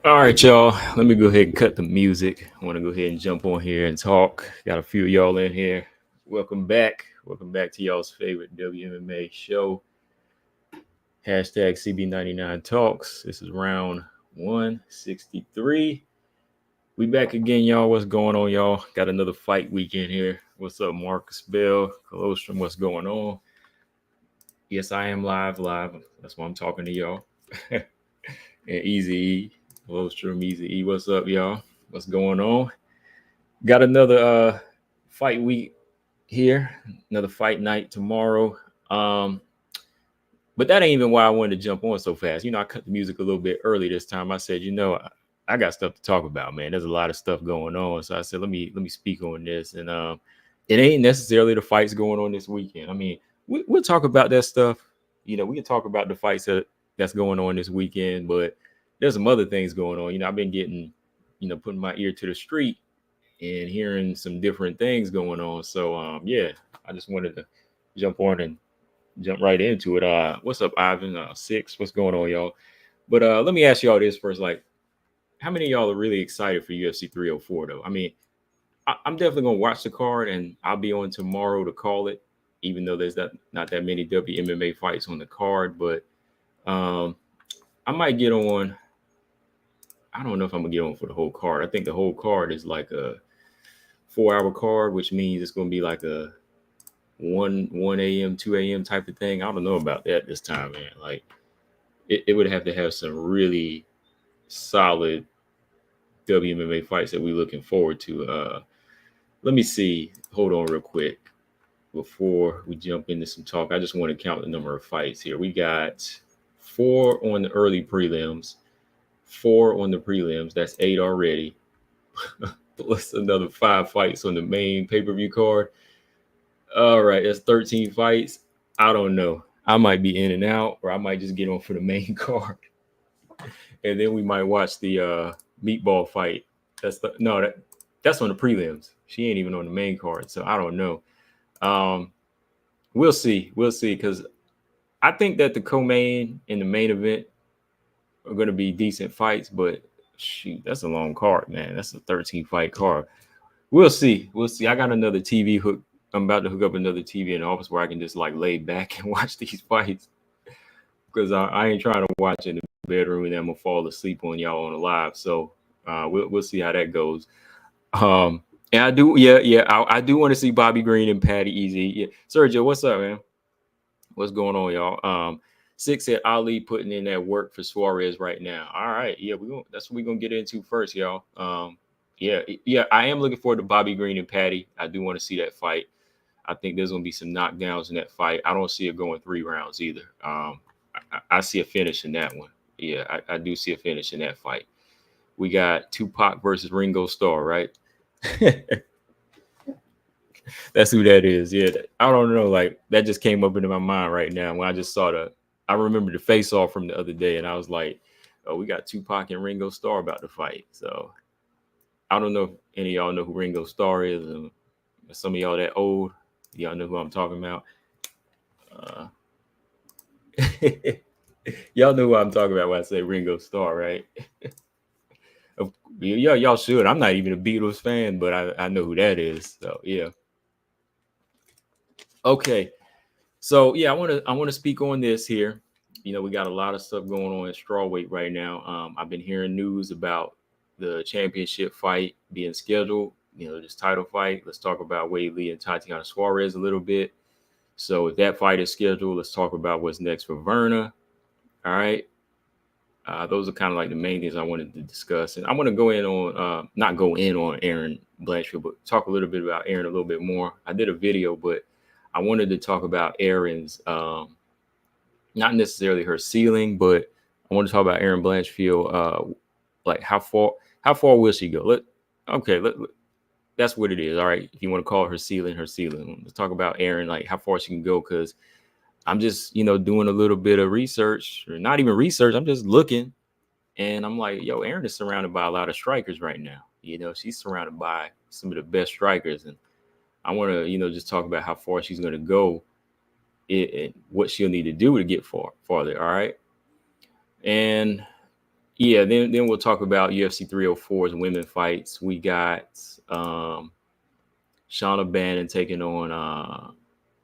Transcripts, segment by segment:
All right, y'all. Let me go ahead and cut the music. I want to go ahead and jump on here and talk. Got a few of y'all in here. Welcome back. Welcome back to y'all's favorite WMMA show. Hashtag CB99 Talks. This is round 163. We back again, y'all. What's going on, y'all? Got another fight weekend here. What's up, Marcus Bell, Colostrum? What's going on? Yes, I am live. That's why I'm talking to y'all. And Easy E, Colostrum, Easy E. What's up, y'all? What's going on? Got another fight week here, another fight night tomorrow. Um, but that ain't even why I wanted to jump on so fast. I cut the music a little bit early this time. I said, I got stuff to talk about, man. There's a lot of stuff going on. So I said, let me speak on this. And it ain't necessarily the fights going on this weekend. I mean, we'll talk about that stuff. We can talk about the fights that's going on this weekend, but there's some other things going on. I've been getting, putting my ear to the street and hearing some different things going on. So yeah, I just wanted to jump on and jump right into it. What's up, Ivan? Six, what's going on, y'all? But let me ask y'all this first. Like, how many of y'all are really excited for UFC 304 though? I mean, I'm definitely gonna watch the card and I'll be on tomorrow to call it, even though there's not that many WMMA fights on the card, but um I might get on. I don't know if I'm gonna get on for the whole card. I think the whole card is like a 4 hour card, which means it's gonna be like a one a.m., 2 a.m. type of thing. I don't know about that this time, man. Like it would have to have some really solid WMMA fights that we're looking forward to. Let me see. Hold on real quick before we jump into some talk. I just want to count the number of fights here. We got four on the early prelims, four on the prelims. That's eight already. Plus another five fights on the main pay-per-view card. All right, that's 13 fights. I don't know. I might be in and out, or I might just get on for the main card, and then we might watch the meatball fight. That's on the prelims. She ain't even on the main card, so I don't know. Um, we'll see. We'll see, because I think that the co-main and the main event are going to be decent fights, but shoot, that's a long card, man. That's a 13 fight card. We'll see. We'll see. I got another TV hook. I'm about to hook up another TV in the office where I can just like lay back and watch these fights, because I ain't trying to watch in the bedroom and then I'm gonna fall asleep on y'all on the live. So we'll see how that goes. And I do, yeah, I do want to see Bobby Green and Patty Easy. Yeah, Sergio, what's up, man? What's going on, y'all? Six said Ali putting in that work for Suarez right now. All right, yeah, that's what we're gonna get into first, y'all. Yeah, I am looking forward to Bobby Green and Patty. I do want to see that fight. I think there's gonna be some knockdowns in that fight. I don't see it going 3 rounds either. I see a finish in that one. Yeah, I do see a finish in that fight. We got Tupac versus Ringo Starr, right? That's who that is. Yeah, I don't know. Like that just came up into my mind right now when I just saw the. I remember the face off from the other day, and I was like, "Oh, we got Tupac and Ringo Starr about to fight." So I don't know if any of y'all know who Ringo Starr is, and some of y'all that old, y'all know who I'm talking about. Uh, y'all know who I'm talking about when I say Ringo Starr, right? Yeah, y'all should. I'm not even a Beatles fan, but I know who that is. So yeah. Okay. So yeah, I want to speak on this here. We got a lot of stuff going on in strawweight right now. I've been hearing news about the championship fight being scheduled. This title fight. Let's talk about Weili and Tatiana Suarez a little bit. So if that fight is scheduled, let's talk about what's next for Verna. All right. Those are kind of like the main things I wanted to discuss, and I want to go in on not go in on Aaron Blanchfield, but talk a little bit about Aaron a little bit more. I did a video, but I wanted to talk about Aaron's, not necessarily her ceiling, but I want to talk about Aaron Blanchfield. Like how far will she go? That's what it is. All right, if you want to call it her ceiling, her ceiling. Let's talk about Aaron, like how far she can go, because I'm just, doing a little bit of research, or not even research. I'm just looking, and I'm like, yo, Aaron is surrounded by a lot of strikers right now. She's surrounded by some of the best strikers, and I want to, just talk about how far she's going to go, and what she'll need to do to get farther. All right, and Yeah, then we'll talk about UFC 304's women fights. We got Shauna Bannon taking on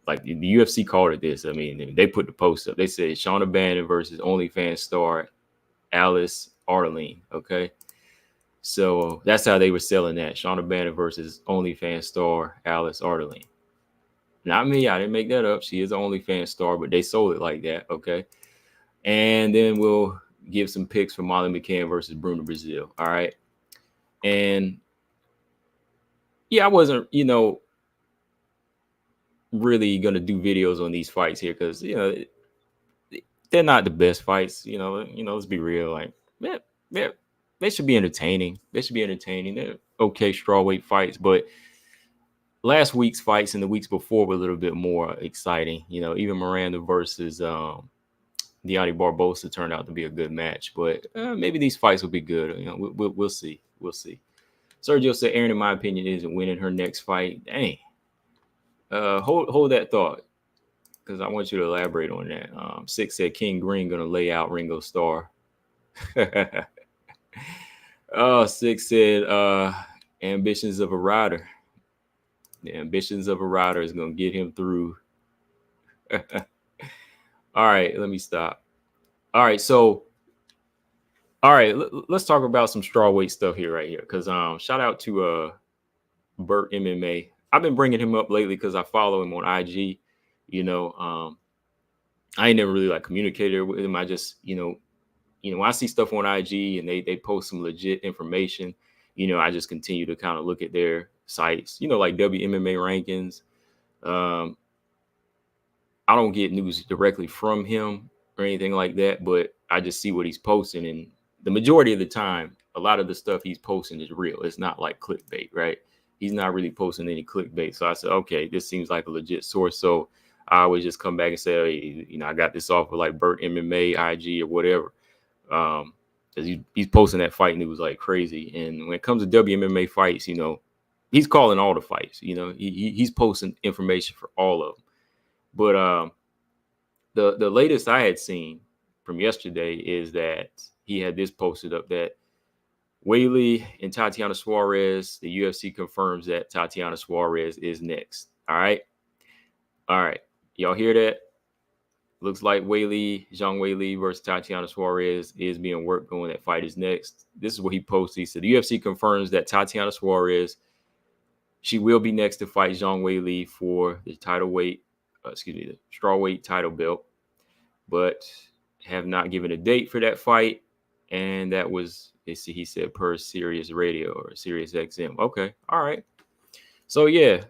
like the UFC called it this. I mean, they put the post up. They said Shauna Bannon versus OnlyFans star Alice Ardelean. Okay. So that's how they were selling that. Shauna Bannon versus OnlyFans star Alice Ardelean. Not me. I didn't make that up. She is an OnlyFans star, but they sold it like that. Okay. And then we'll give some picks for Molly McCann versus Bruno Brazil. All right. And yeah, I wasn't, really going to do videos on these fights here because, they're not the best fights. Let's be real. Like, yeah, they should be entertaining. They're okay strawweight fights, but last week's fights and the weeks before were a little bit more exciting. Even Miranda versus Deontay Barbosa turned out to be a good match, but maybe these fights will be good. We'll see. We'll see. Sergio said, Aaron, in my opinion, isn't winning her next fight. Dang. Hold that thought because I want you to elaborate on that. Six said King Green going to lay out Ringo Starr. Oh, Six said ambitions of a rider. The ambitions of a rider is going to get him through. All right, let me stop. All right, so let's talk about some strawweight stuff here right here because shout out to Burt MMA. I've been bringing him up lately because I follow him on IG. I ain't never really like communicated with him. I just when I see stuff on IG and they post some legit information, I just continue to kind of look at their sites, like WMMA rankings. I don't get news directly from him or anything like that, but I just see what he's posting. And the majority of the time, a lot of the stuff he's posting is real. It's not like clickbait, right? He's not really posting any clickbait. So I said, okay, this seems like a legit source. So I always just come back and say, hey, I got this off of like Burt MMA, IG or whatever. Because he's posting that fight news like crazy. And when it comes to WMMA fights, he's calling all the fights. He's posting information for all of them. But the latest I had seen from yesterday is that he had this posted up that Weili and Tatiana Suarez, the UFC confirms that Tatiana Suarez is next. All right. Y'all hear that? Looks like Zhang Weili versus Tatiana Suarez is being worked on. That fight is next. This is what he posted. He said the UFC confirms that Tatiana Suarez, she will be next to fight Zhang Weili for the the strawweight title belt, but have not given a date for that fight. And that was, he said, per Sirius Radio or Sirius XM. Okay. All right. So, yeah,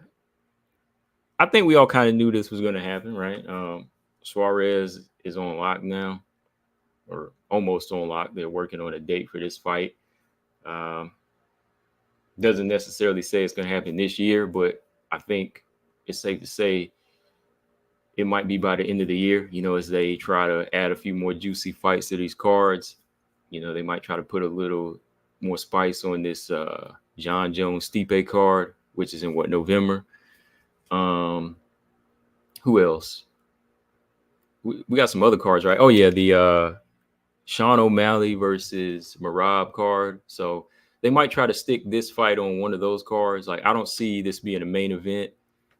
I think we all kind of knew this was going to happen, right? Suarez is on lock now, or almost on lock. They're working on a date for this fight. Doesn't necessarily say it's going to happen this year, but I think it's safe to say it might be by the end of the year, as they try to add a few more juicy fights to these cards. They might try to put a little more spice on this John Jones Stipe card, which is in November. Who else? We got some other cards, right? Oh, yeah, the Sean O'Malley versus Merab card. So they might try to stick this fight on one of those cards. Like, I don't see this being a main event,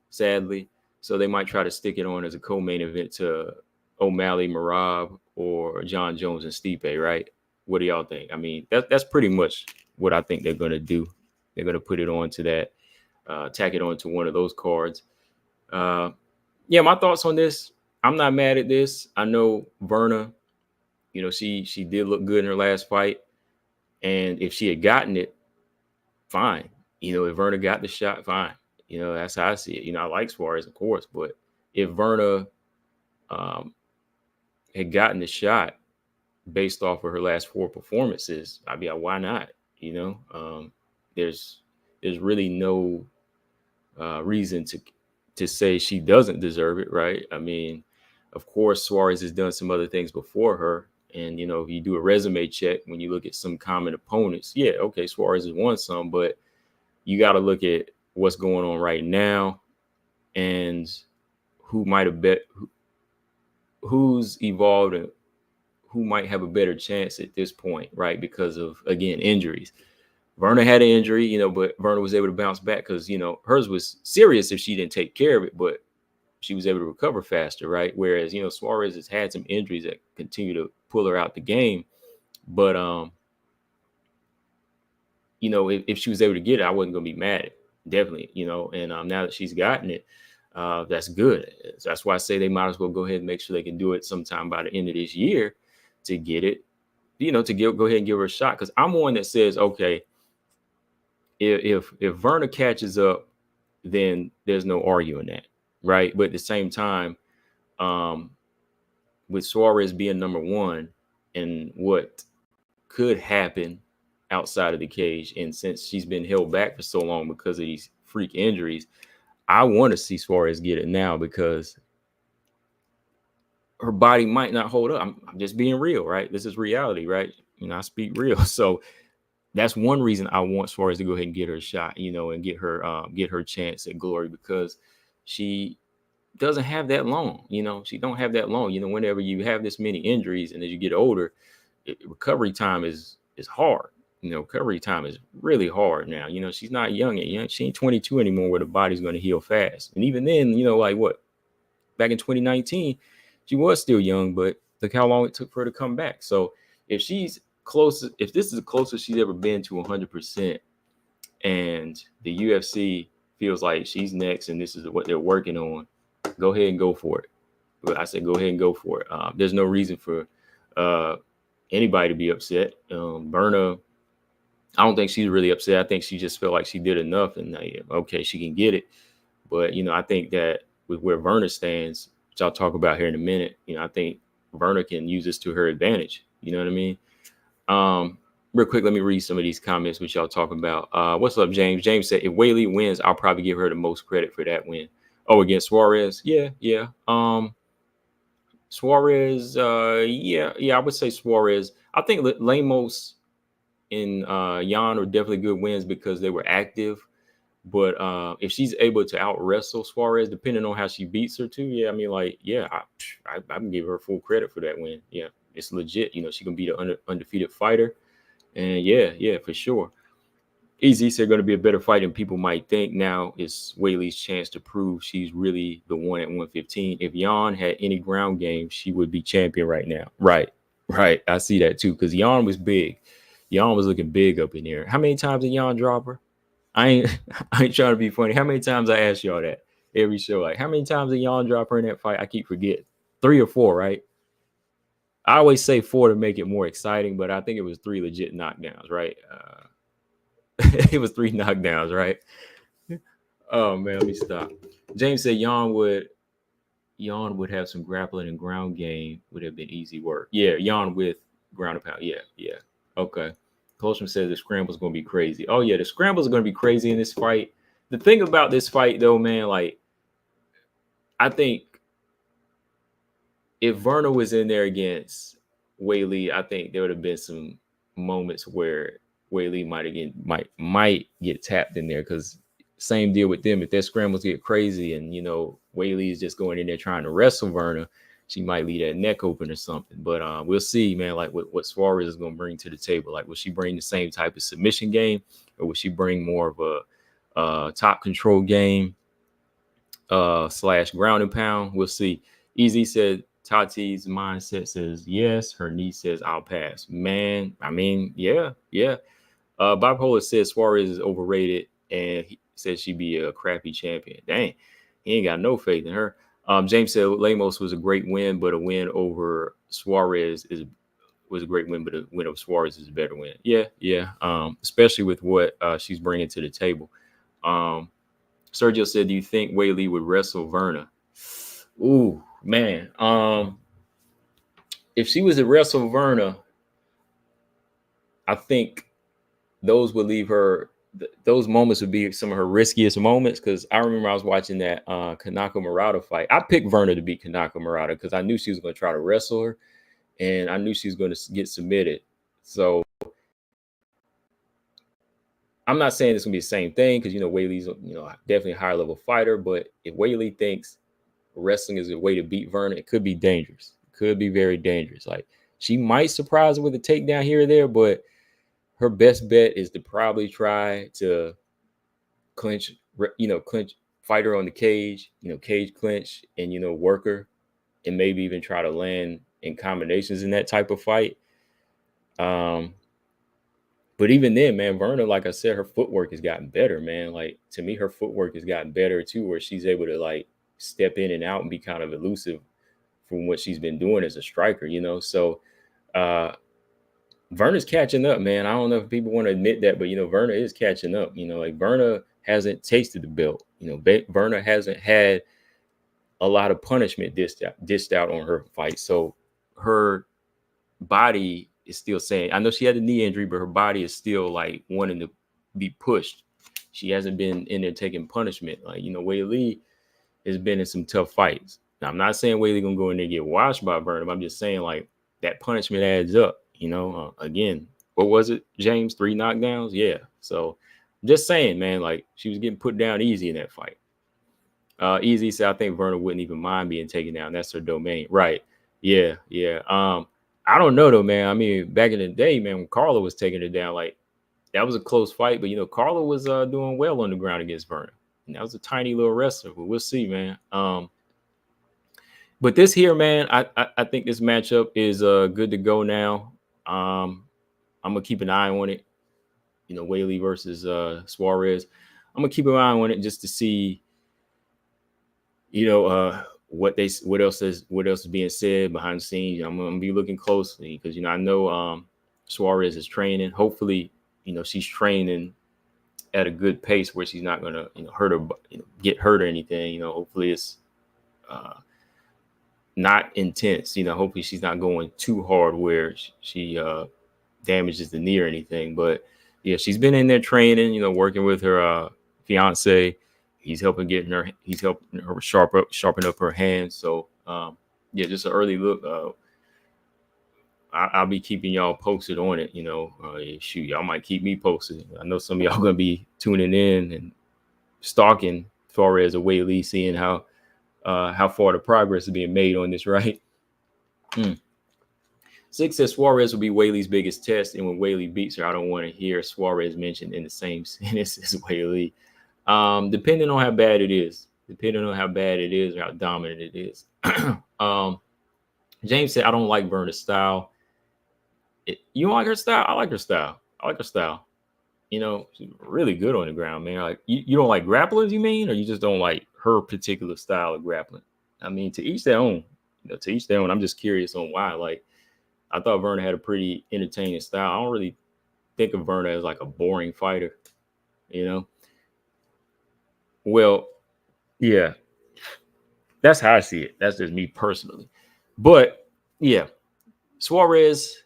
sadly. So they might try to stick it on as a co-main event to O'Malley, Merab, or John Jones and Stipe, right? What do y'all think? I mean, that's pretty much what I think they're going to do. They're going to put it on to that, tack it on to one of those cards. Yeah, my thoughts on this. I'm not mad at this. I know Verna, she did look good in her last fight. And if she had gotten it, fine. If Verna got the shot, fine. That's how I see it. I like Suarez, of course, but if Verna had gotten the shot based off of her last 4 performances, I'd be like, why not? There's really no reason to say she doesn't deserve it, right? I mean, of course, Suarez has done some other things before her. And, if you do a resume check, when you look at some common opponents, yeah, okay, Suarez has won some, but you got to look at what's going on right now and who might have who's evolved and who might have a better chance at this point, right? Because of, again, injuries. Verna had an injury, but Verna was able to bounce back because, hers was serious if she didn't take care of it, but she was able to recover faster, right? Whereas, Suarez has had some injuries that continue to pull her out the game. But, if she was able to get it, I wasn't going to be mad at it, definitely, and now that she's gotten it, that's good. So that's why I say they might as well go ahead and make sure they can do it sometime by the end of this year to get it, go ahead and give her a shot. Because I'm one that says, okay, if Verna catches up, then there's no arguing that, right? But at the same time, with Suarez being number one and what could happen outside of the cage, and since she's been held back for so long because of these freak injuries, I want to see Suarez get it now because her body might not hold up. I'm just being real, right? This is reality, right? I speak real. So that's one reason I want Suarez to go ahead and get her a shot, and get her chance at glory, because she doesn't have that long. She don't have that long. Whenever you have this many injuries and as you get older, recovery time is hard. Recovery time is really hard now. She's not young yet. She ain't 22 anymore where the body's going to heal fast. And even then, like what? Back in 2019, she was still young, but look how long it took for her to come back. So if she's close, if this is the closest she's ever been to 100%, and the UFC feels like she's next and this is what they're working on, go ahead and go for it. But I said, go ahead and go for it. There's no reason for anybody to be upset. Berna, I don't think she's really upset. I think she just felt like she did enough and okay, she can get it. But, I think that with where Verna stands, which I'll talk about here in a minute, I think Verna can use this to her advantage. You know what I mean? Real quick, let me read some of these comments which y'all talking about. What's up, James? James said, if Weili wins, I'll probably give her the most credit for that win. Oh, against Suarez? Yeah. Suarez, yeah, I would say Suarez. I think Lemos and Jan are definitely good wins because they were active. But if she's able to out wrestle Suarez, depending on how she beats her too, yeah, I mean, like, yeah, I can give her full credit for that win. Yeah, it's legit. She can be the undefeated fighter. And yeah, for sure. Easy said going to be a better fight than people might think. Now is Weili's chance to prove she's really the one at 115. If Jan had any ground game, she would be champion right now. Right. I see that too, because Jan was big. Jan was looking big up in there. How many times did Jan drop her? I ain't trying to be funny. How many times I ask y'all that every show? Like, how many times did Jan drop her in that fight? I keep forgetting. 3 or 4, right? I always say 4 to make it more exciting, but I think it was 3 legit knockdowns, right? It was 3 knockdowns, right? Oh man, let me stop. James said Jan would have some grappling and ground game, would have been easy work. Yeah, Jan with ground and pound. Yeah. Okay. Colstrom says the scramble's gonna be crazy. Oh yeah, the scrambles are gonna be crazy in this fight. The thing about this fight though, man, like, I think if Verna was in there against Weili, I think there would have been some moments where Weili might get tapped in there, because same deal with them. If their scrambles get crazy and Weili is just going in there trying to wrestle Verna, she might leave that neck open or something. But we'll see, man, like what Suarez is going to bring to the table. Like, will she bring the same type of submission game, or will she bring more of a top control game / ground and pound? We'll see. Easy said Tati's mindset says yes. Her knee says I'll pass. Man, I mean, yeah. Bipolar says Suarez is overrated, and he says she'd be a crappy champion. Dang, he ain't got no faith in her. James said Lemos was a great win, but a win over Suarez was a great win, but a win over Suarez is a better win. Yeah. Especially with what she's bringing to the table. Sergio said, do you think Weili would wrestle Verna? Ooh, man. If she was to wrestle Verna, I think those would leave her. Those moments would be some of her riskiest moments, because I remember I was watching that Kanako Murata fight. I picked Verna to beat Kanako Murata because I knew she was going to try to wrestle her, and I knew she was going to get submitted. So I'm not saying it's going to be the same thing, because Weili's definitely a higher level fighter. But if Weili thinks wrestling is a way to beat Verna, it could be dangerous. It could be very dangerous. Like, She might surprise her with a takedown here or there, but her best bet is to probably try to clinch, clinch, fight her on the cage, cage clinch, and work her, and maybe even try to land in combinations in that type of fight. But even then, man, Verna, like I said, her footwork has gotten better, man. Like, to me, her footwork has gotten better too, where she's able to like step in and out and be kind of elusive from what she's been doing as a striker, So Verna's catching up, man. I don't know if people want to admit that, but Verna is catching up. Like Verna hasn't tasted the belt. Verna hasn't had a lot of punishment dished out on her fight. So her body is still saying, I know she had a knee injury, but her body is still like wanting to be pushed. She hasn't been in there taking punishment. Like, Weili has been in some tough fights. Now, I'm not saying Weili gonna go in there and get washed by Verna, but I'm just saying like that punishment adds up. Again, what was it, James? 3 knockdowns? Yeah. So just saying, man, like she was getting put down easy in that fight. Easy said, I think Verna wouldn't even mind being taken down. That's her domain. Right. Yeah. I don't know though, man. I mean, back in the day, man, when Carla was taking it down, like that was a close fight, but Carla was doing well on the ground against Verna. And that was a tiny little wrestler, but we'll see, man. But this here, man, I think this matchup is good to go now. I'm gonna keep an eye on it. Weili versus Suarez. I'm gonna keep an eye on it just to see, what else is being said behind the scenes. I'm gonna be looking closely because I know Suarez is training. Hopefully, she's training at a good pace where she's not gonna hurt her, get hurt or anything. Hopefully it's not intense. Hopefully she's not going too hard where she damages the knee or anything. But yeah, she's been in there training. Working with her fiance. He's helping her sharpen up her hands. So yeah, just an early look. I'll be keeping y'all posted on it. Shoot, y'all might keep me posted. I know some of y'all gonna be tuning in and stalking Suarez or Weili, seeing how far the progress is being made on this, right? 6 says Suarez will be Weili's biggest test, and when Weili beats her, I don't want to hear Suarez mentioned in the same sentence as Weili. Depending on how bad it is, or how dominant it is. James said, I don't like Verna's style. You don't like her style? I like her style. She's really good on the ground, man. Like you don't like grapplers, you mean, or you just don't like her particular style of grappling? I mean, to each their own. I'm just curious on why. Like, I thought Verna had a pretty entertaining style. I don't really think of Verna as like a boring fighter, Well, yeah, that's how I see it. That's just me personally. But yeah, Suarez,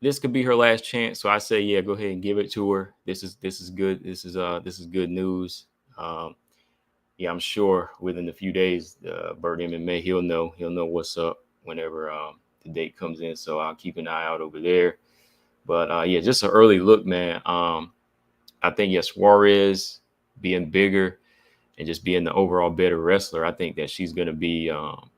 this could be her last chance. So I say, yeah, go ahead and give it to her. This is good. This is good news. Yeah, I'm sure within a few days, WMMA, he'll know what's up whenever the date comes in. So I'll keep an eye out over there. But yeah, just an early look, man. I think Suarez being bigger and just being the overall better wrestler, I think that she's going to be all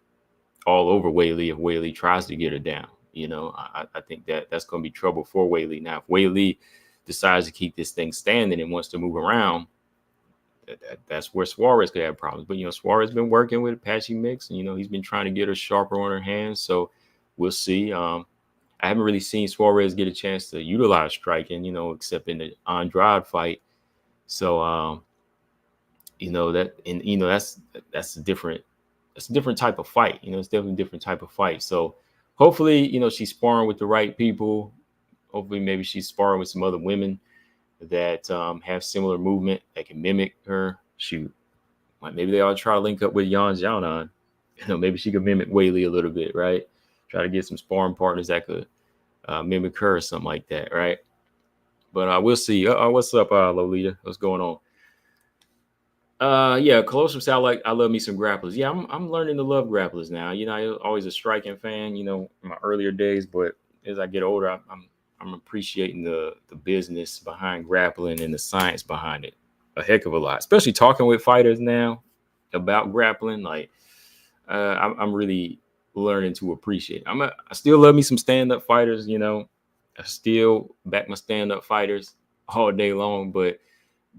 over Weili if Weili tries to get her down. I think that's going to be trouble for Weili. Now, if Weili decides to keep this thing standing and wants to move around, that's where Suarez could have problems. But, Suarez has been working with Apache Mix, and, he's been trying to get her sharper on her hands. So we'll see. I haven't really seen Suarez get a chance to utilize striking, except in the Andrade fight. So, that's a different type of fight. It's definitely a different type of fight. So hopefully, she's sparring with the right people. Hopefully, maybe she's sparring with some other women that have similar movement that can mimic her. Shoot, maybe they all try to link up with Yan Xiaonan. Maybe she could mimic Weili a little bit, right? Try to get some sparring partners that could mimic her or something like that, right? But we'll see. What's up, Lolita? What's going on? Yeah, Colossus said I love me some grapplers. Yeah, I'm learning to love grapplers now. I was always a striking fan, in my earlier days, but as I get older, I'm appreciating the business behind grappling and the science behind it a heck of a lot. Especially talking with fighters now about grappling, like I'm really learning to appreciate. I still love me some stand-up fighters, you know. I still back my stand-up fighters all day long, but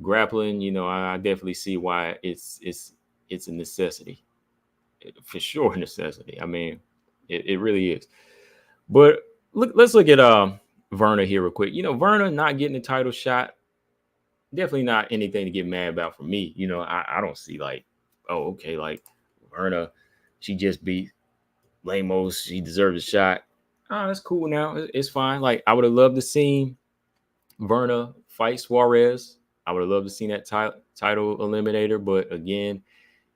grappling, you know, I definitely see why it's a necessity. For sure a necessity. I mean, it really is. But let's look at Verna here real quick. You know, Verna not getting the title shot, definitely not anything to get mad about for me. You know, I don't see like, oh, okay, like Verna, she just beat Lamos, she deserves a shot. Oh, that's cool now. It's fine. Like I would have loved to see Verna fight Suarez. I would have loved to see that title eliminator. But again,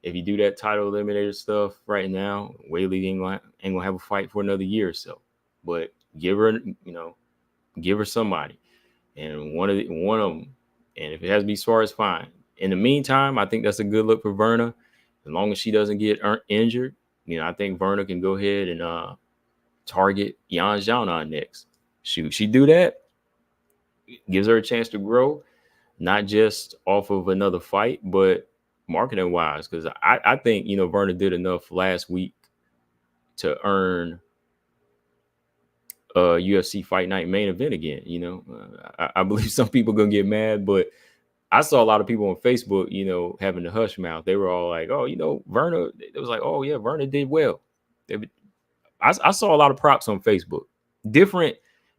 if you do that title eliminator stuff right now, Weili ain't gonna have a fight for another year or so. But give her, you know, give her somebody, and one of them. And if it has to be Suarez, fine. In the meantime, I think that's a good look for Verna. As long as she doesn't get injured, you know, I think Verna can go ahead and target Yan Xiaonan next. Shoot, she do that, gives her a chance to grow, not just off of another fight, but marketing wise. Because I think, you know, Verna did enough last week to earn a UFC Fight Night main event again. You know, I believe some people gonna get mad, but I saw a lot of people on Facebook, you know, having the hush mouth. They were all like, "Oh, you know, Verna." It was like, "Oh yeah, Verna did well." I saw a lot of props on Facebook. Different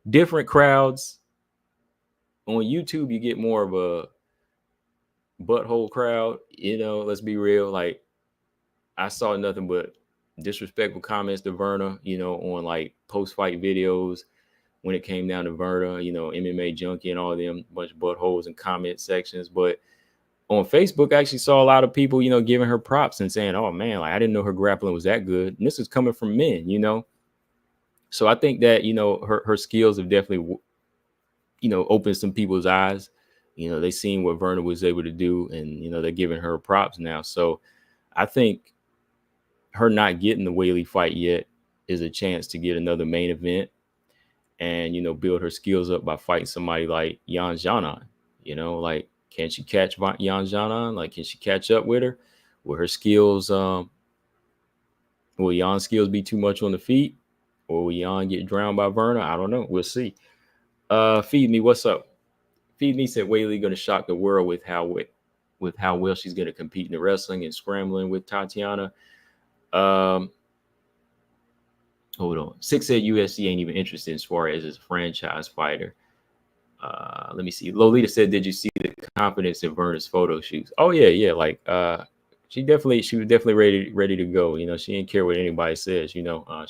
different crowds on YouTube. You get more of a butthole crowd. You know, let's be real. Like I saw nothing but disrespectful comments to Verna. You know, on like post fight videos when it came down to Verna. You know, MMA Junkie and all of them, bunch of buttholes in comment sections, but on Facebook, I actually saw a lot of people, you know, giving her props and saying, "Oh man, like I didn't know her grappling was that good." And this is coming from men, you know. So I think that, you know, her skills have definitely, you know, opened some people's eyes. You know, they seen what Verna was able to do, and you know they're giving her props now. So I think her not getting the Weili fight yet is a chance to get another main event, and you know build her skills up by fighting somebody like Yan Xiaonan. You know, like can she catch Yan Xiaonan? Like can she catch up with her? Will her skills will Yan's skills be too much on the feet? Or will Yan get drowned by Verna? I don't know. We'll see. Feed me, what's up? Feed me said Weili gonna shock the world with how well she's gonna compete in the wrestling and scrambling with Tatiana. Um, hold on. Six said UFC ain't even interested in Suarez as a franchise fighter. Let me see. Lolita said, "Did you see the confidence in Verna's photo shoots?" Oh yeah. Like she was definitely ready to go. You know, she didn't care what anybody says. You know, I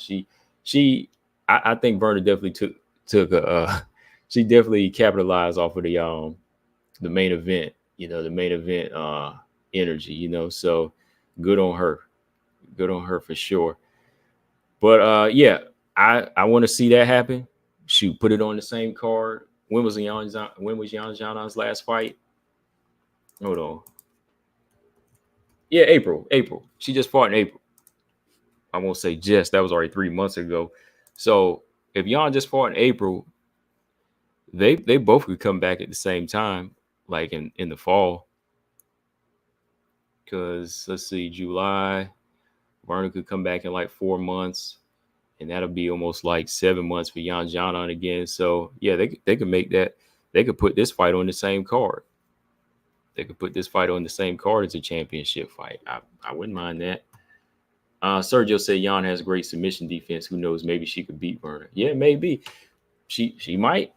think Verna definitely took a she definitely capitalized off of the main event. You know, the main event energy. You know, so good on her. Good on her for sure. But yeah, I want to see that happen. Shoot, put it on the same card. When was Yan Zhanan's last fight? Hold on. Yeah, April. She just fought in April. I won't say just. That was already 3 months ago. So if Yan just fought in April, they both could come back at the same time, like in the fall. Because let's see, July, Verna could come back in like 4 months, and that'll be almost like 7 months for Yan Zhanan again. So yeah, they could make that. They could put this fight on the same card. They could put this fight on the same card as a championship fight. I wouldn't mind that. Sergio said Yan has great submission defense. Who knows? Maybe she could beat Verna. Yeah, maybe. She might,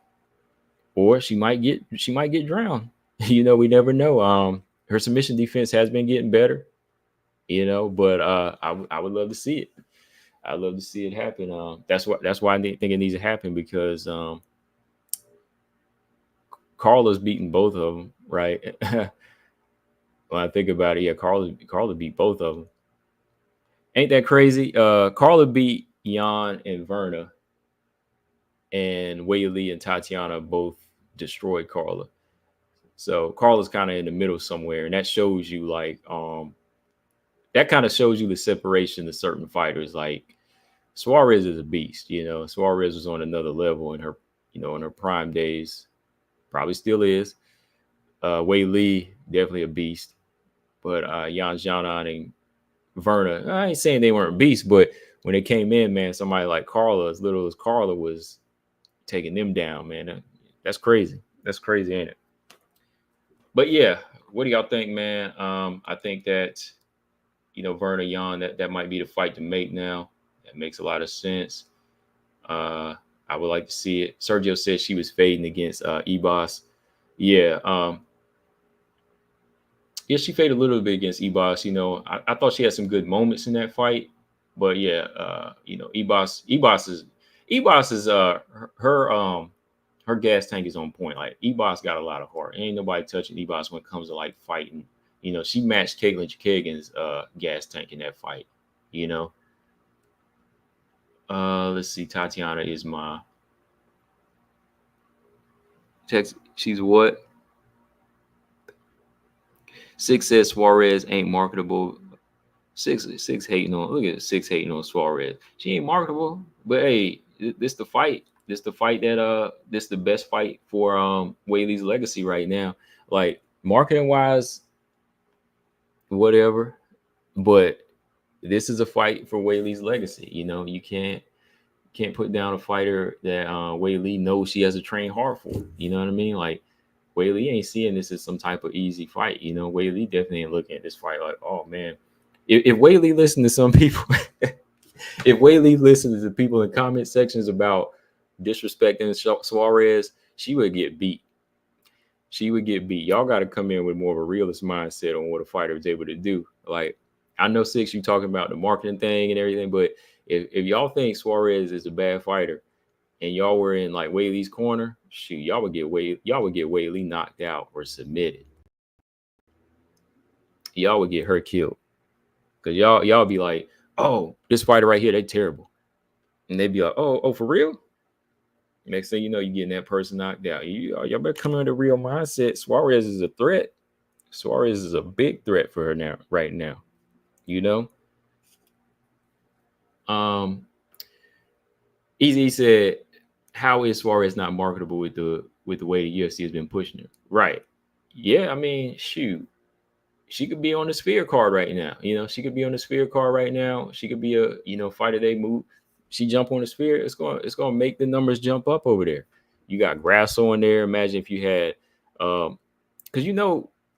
or she might get drowned. You know, we never know. Her submission defense has been getting better. You know, but I would love to see it. I'd love to see it happen. That's why I think it needs to happen, because Carla's beaten both of them, right? When I think about it, yeah, Carla beat both of them. Ain't that crazy? Carla beat Yan and Verna, and Weili and Tatiana both destroyed Carla. So Carla's kind of in the middle somewhere, and that shows you like that kind of shows you the separation of certain fighters. Like Suarez is a beast, you know. Suarez was on another level in her, you know, in her prime days. Probably still is. Weili definitely a beast, but Yan Xiaonan and Verna, I ain't saying they weren't beasts, but when they came in, man, somebody like Carla, as little as Carla, was taking them down, man. That's crazy. That's crazy, ain't it? But yeah, what do y'all think, man? I think that Verna Yan, that might be the fight to make now. That makes a lot of sense. I would like to see it. Sergio said she was fading against Ebos. Yeah, yeah, she faded a little bit against Ebos. I thought she had some good moments in that fight, but yeah, Ebos is her gas tank is on point. Like Ebos got a lot of heart. Ain't nobody touching Ebos when it comes to like fighting. She matched Caitlin Chikagan's gas tank in that fight. Let's see. Tatiana is my text. She's what? 6 says Suarez ain't marketable. Six hating on. Look at 6 hating on Suarez. She ain't marketable, but hey, this the fight. This the fight that this the best fight for Weili's legacy right now. Like marketing wise, whatever. But this is a fight for Weili's legacy. You can't put down a fighter that Weili knows she has to train hard for. You know what I mean? Like Weili ain't seeing this as some type of easy fight. Weili definitely ain't looking at this fight like, oh man. If Weili listened to some people, if Weili listened to the people in comment sections about disrespecting Suarez, she would get beat. She would get beat. Y'all got to come in with more of a realist mindset on what a fighter is able to do. Like, I know 6, you talking about the marketing thing and everything, but if y'all think Suarez is a bad fighter and y'all were in like Weili's corner, shoot, y'all would get Weili knocked out or submitted. Y'all would get her killed. Cause y'all be like, oh, this fighter right here, they terrible. And they'd be like, oh, for real? Next thing you know, you getting that person knocked out. Y'all better come in the real mindset. Suarez is a threat. Suarez is a big threat for her now, right now. Easy said, how is Suarez not marketable with the way the UFC has been pushing her? Right. Yeah, I mean, shoot. She could be on the Sphere card right now. She could be on the Sphere card right now. She could be a fighter they move. She jump on the Sphere. It's gonna make the numbers jump up over there. You got Grasso in there. Imagine if you had, because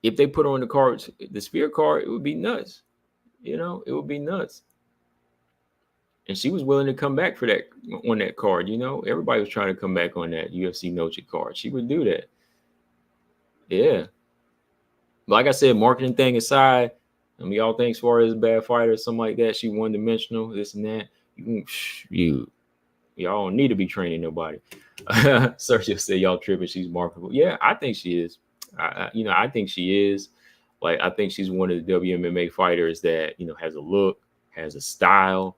if they put her on the cards, the Sphere card, it would be nuts. It would be nuts. And she was willing to come back for that on that card. Everybody was trying to come back on that UFC Noche card. She would do that. Yeah. Like I said, marketing thing aside, y'all think Suarez is a bad fighter or something like that. She one-dimensional, this and that. Y'all don't need to be training nobody. Sergio said y'all tripping. She's marketable. Yeah, I think she is. I think she is. Like, I think she's one of the WMMA fighters that, has a look, has a style,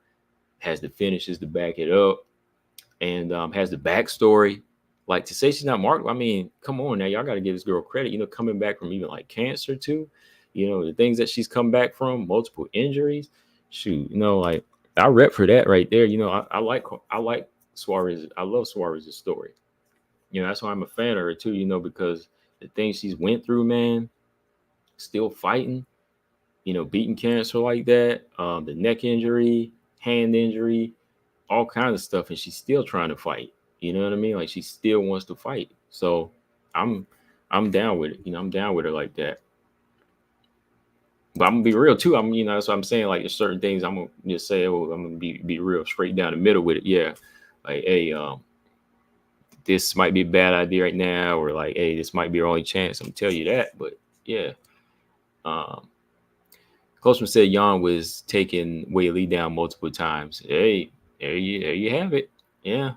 has the finishes to back it up, and has the backstory. Like, to say she's not marketable, I mean, come on now. Y'all got to give this girl credit, coming back from even like cancer too, the things that she's come back from, multiple injuries. Shoot, like I rep for that right there. I like Suarez. I love Suarez's story. That's why I'm a fan of her too, because the things she's went through, man, still fighting, beating cancer like that, the neck injury, hand injury, all kinds of stuff. And she's still trying to fight. You know what I mean? Like, she still wants to fight. So I'm down with it. I'm down with her like that. But I'm gonna be real too. That's what I'm saying. Like, there's certain things I'm gonna just say, I'm gonna be real straight down the middle with it. Yeah. Like, hey, this might be a bad idea right now, or like, hey, this might be your only chance. I'm gonna tell you that. But yeah. Coachman said Jan was taking Weili down multiple times. Hey, there you have it. Yeah.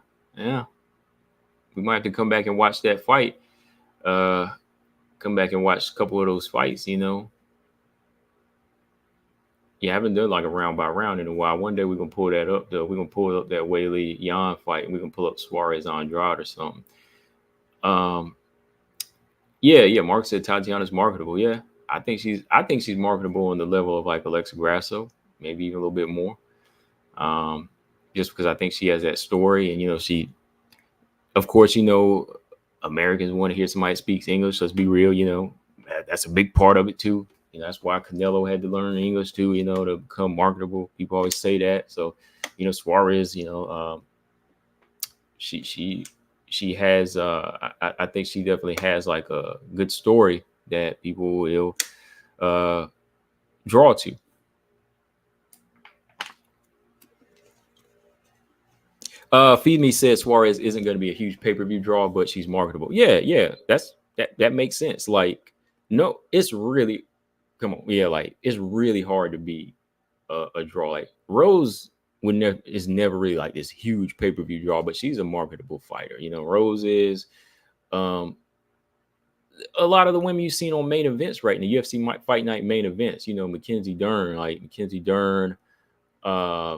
We might have to come back and watch that fight. Come back and watch a couple of those fights, Yeah, I haven't done like a round by round in a while. One day we're gonna pull that up though. We're gonna pull up that Weili Jan fight, and we're gonna pull up Suarez Andrade or something. Yeah. Mark said Tatiana's marketable. Yeah. I think she's marketable on the level of like Alexa Grasso, maybe even a little bit more. Just because I think she has that story, and she, of course, Americans want to hear somebody speaks English. Let's be real, that's a big part of it too. That's why Canelo had to learn English too, to become marketable. People always say that. So, Suarez, she has I think she definitely has like a good story that people will draw to. Feed Me said Suarez isn't going to be a huge pay-per-view draw, but she's marketable. Yeah, that makes sense. Like, no, it's really, come on, yeah, like it's really hard to be a draw. Like Rose is never really like this huge pay-per-view draw, but she's a marketable fighter. Rose is. A lot of the women you've seen on main events right now, UFC Fight Night main events. Mackenzie Dern, uh, uh,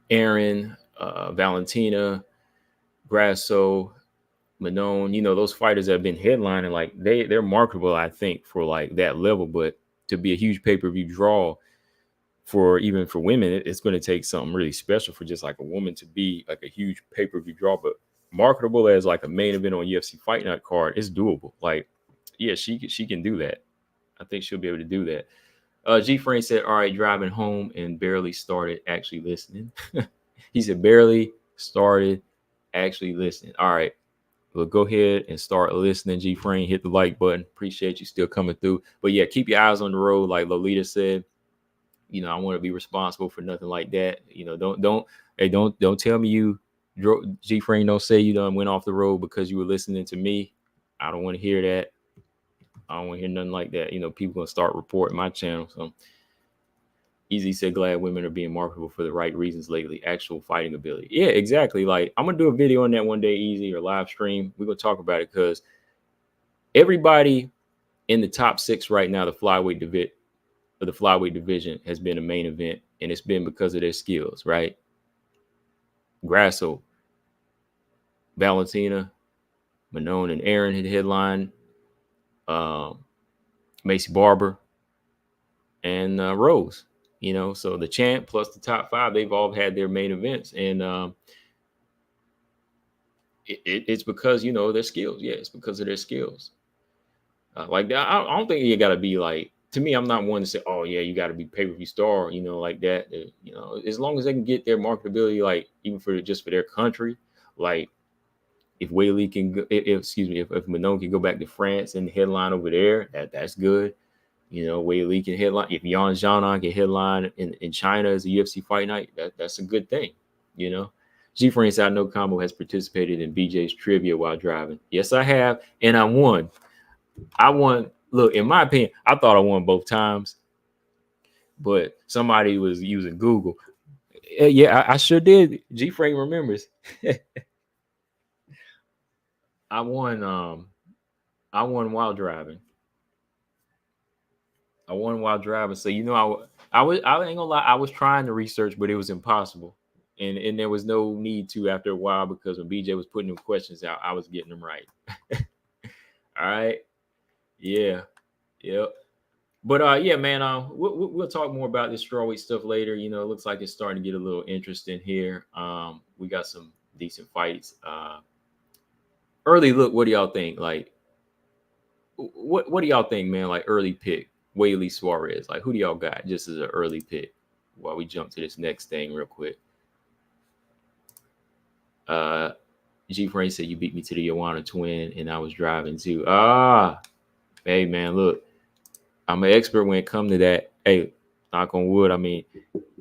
Aaron, Valentina, Brasil, Bannon, those fighters that have been headlining, like they're marketable, I think, for like that level. But to be a huge pay-per-view draw even for women, it's going to take something really special for just like a woman to be like a huge pay-per-view draw. But marketable as like a main event on UFC Fight Night card is doable. Like, yeah, she can do that. I think she'll be able to do that. G Frame said, all right, driving home and barely started actually listening. He said, barely started actually listening. All right. Well, go ahead and start listening, G Frame. Hit the like button. Appreciate you still coming through. But yeah, keep your eyes on the road, like Lolita said. I want to be responsible for nothing like that. Don't tell me you G Frame. Don't say you done went off the road because you were listening to me. I don't want to hear that. I don't want to hear nothing like that. People gonna start reporting my channel. So Easy said, glad women are being marketable for the right reasons lately. Actual fighting ability. Yeah, exactly. Like I'm gonna do a video on that one day, Easy, or live stream. We're gonna talk about it because everybody in the top 6 right now, the flyweight division has been a main event, and it's been because of their skills, right? Grasso, Valentina, Manon, and Aaron had headline. Macy Barber and Rose. So the champ plus the top 5, they've all had their main events, and it's because their skills. Yeah, it's because of their skills. Like that, I don't think you got to be like. To me, I'm not one to say, oh yeah, you got to be pay-per-view star, like that. As long as they can get their marketability, like even for their country, like if Weili can, if Manon can go back to France and headline over there, that's good. Weili can headline. If Yan Xiaonan can headline in China as a UFC Fight Night, that's a good thing. G Frame said, I know Combo has participated in BJ's trivia while driving. Yes, I have, and I won. Look, in my opinion, I thought I won both times, but somebody was using Google. Yeah, I sure did. G Frame remembers. I won while driving. So I ain't gonna lie, I was trying to research, but it was impossible. And there was no need to after a while, because when BJ was putting them questions out, I was getting them right. All right. Yeah. Yep. But yeah, man, we'll talk more about this strawweight stuff later. It looks like it's starting to get a little interesting here. We got some decent fights. Early look, what do y'all think? Like, what do y'all think, man? Like early pick, Weili, Suarez. Like, who do y'all got just as an early pick? While we jump to this next thing real quick. G Frame said, you beat me to the Joanna twin, and I was driving too. Hey man, look, I'm an expert when it comes to that. Hey, knock on wood. I mean,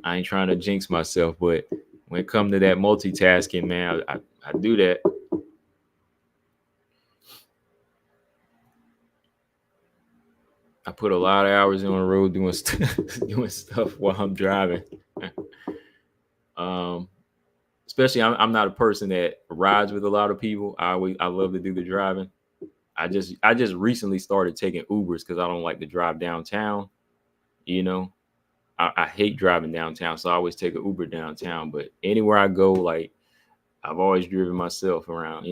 I ain't trying to jinx myself, but when it comes to that multitasking, man, I do that. I put a lot of hours on the road doing stuff while I'm driving. Especially I'm not a person that rides with a lot of people. I love to do the driving. I just recently started taking Ubers because I don't like to drive downtown. I hate driving downtown, so I always take an Uber downtown. But anywhere I go, like I've always driven myself around.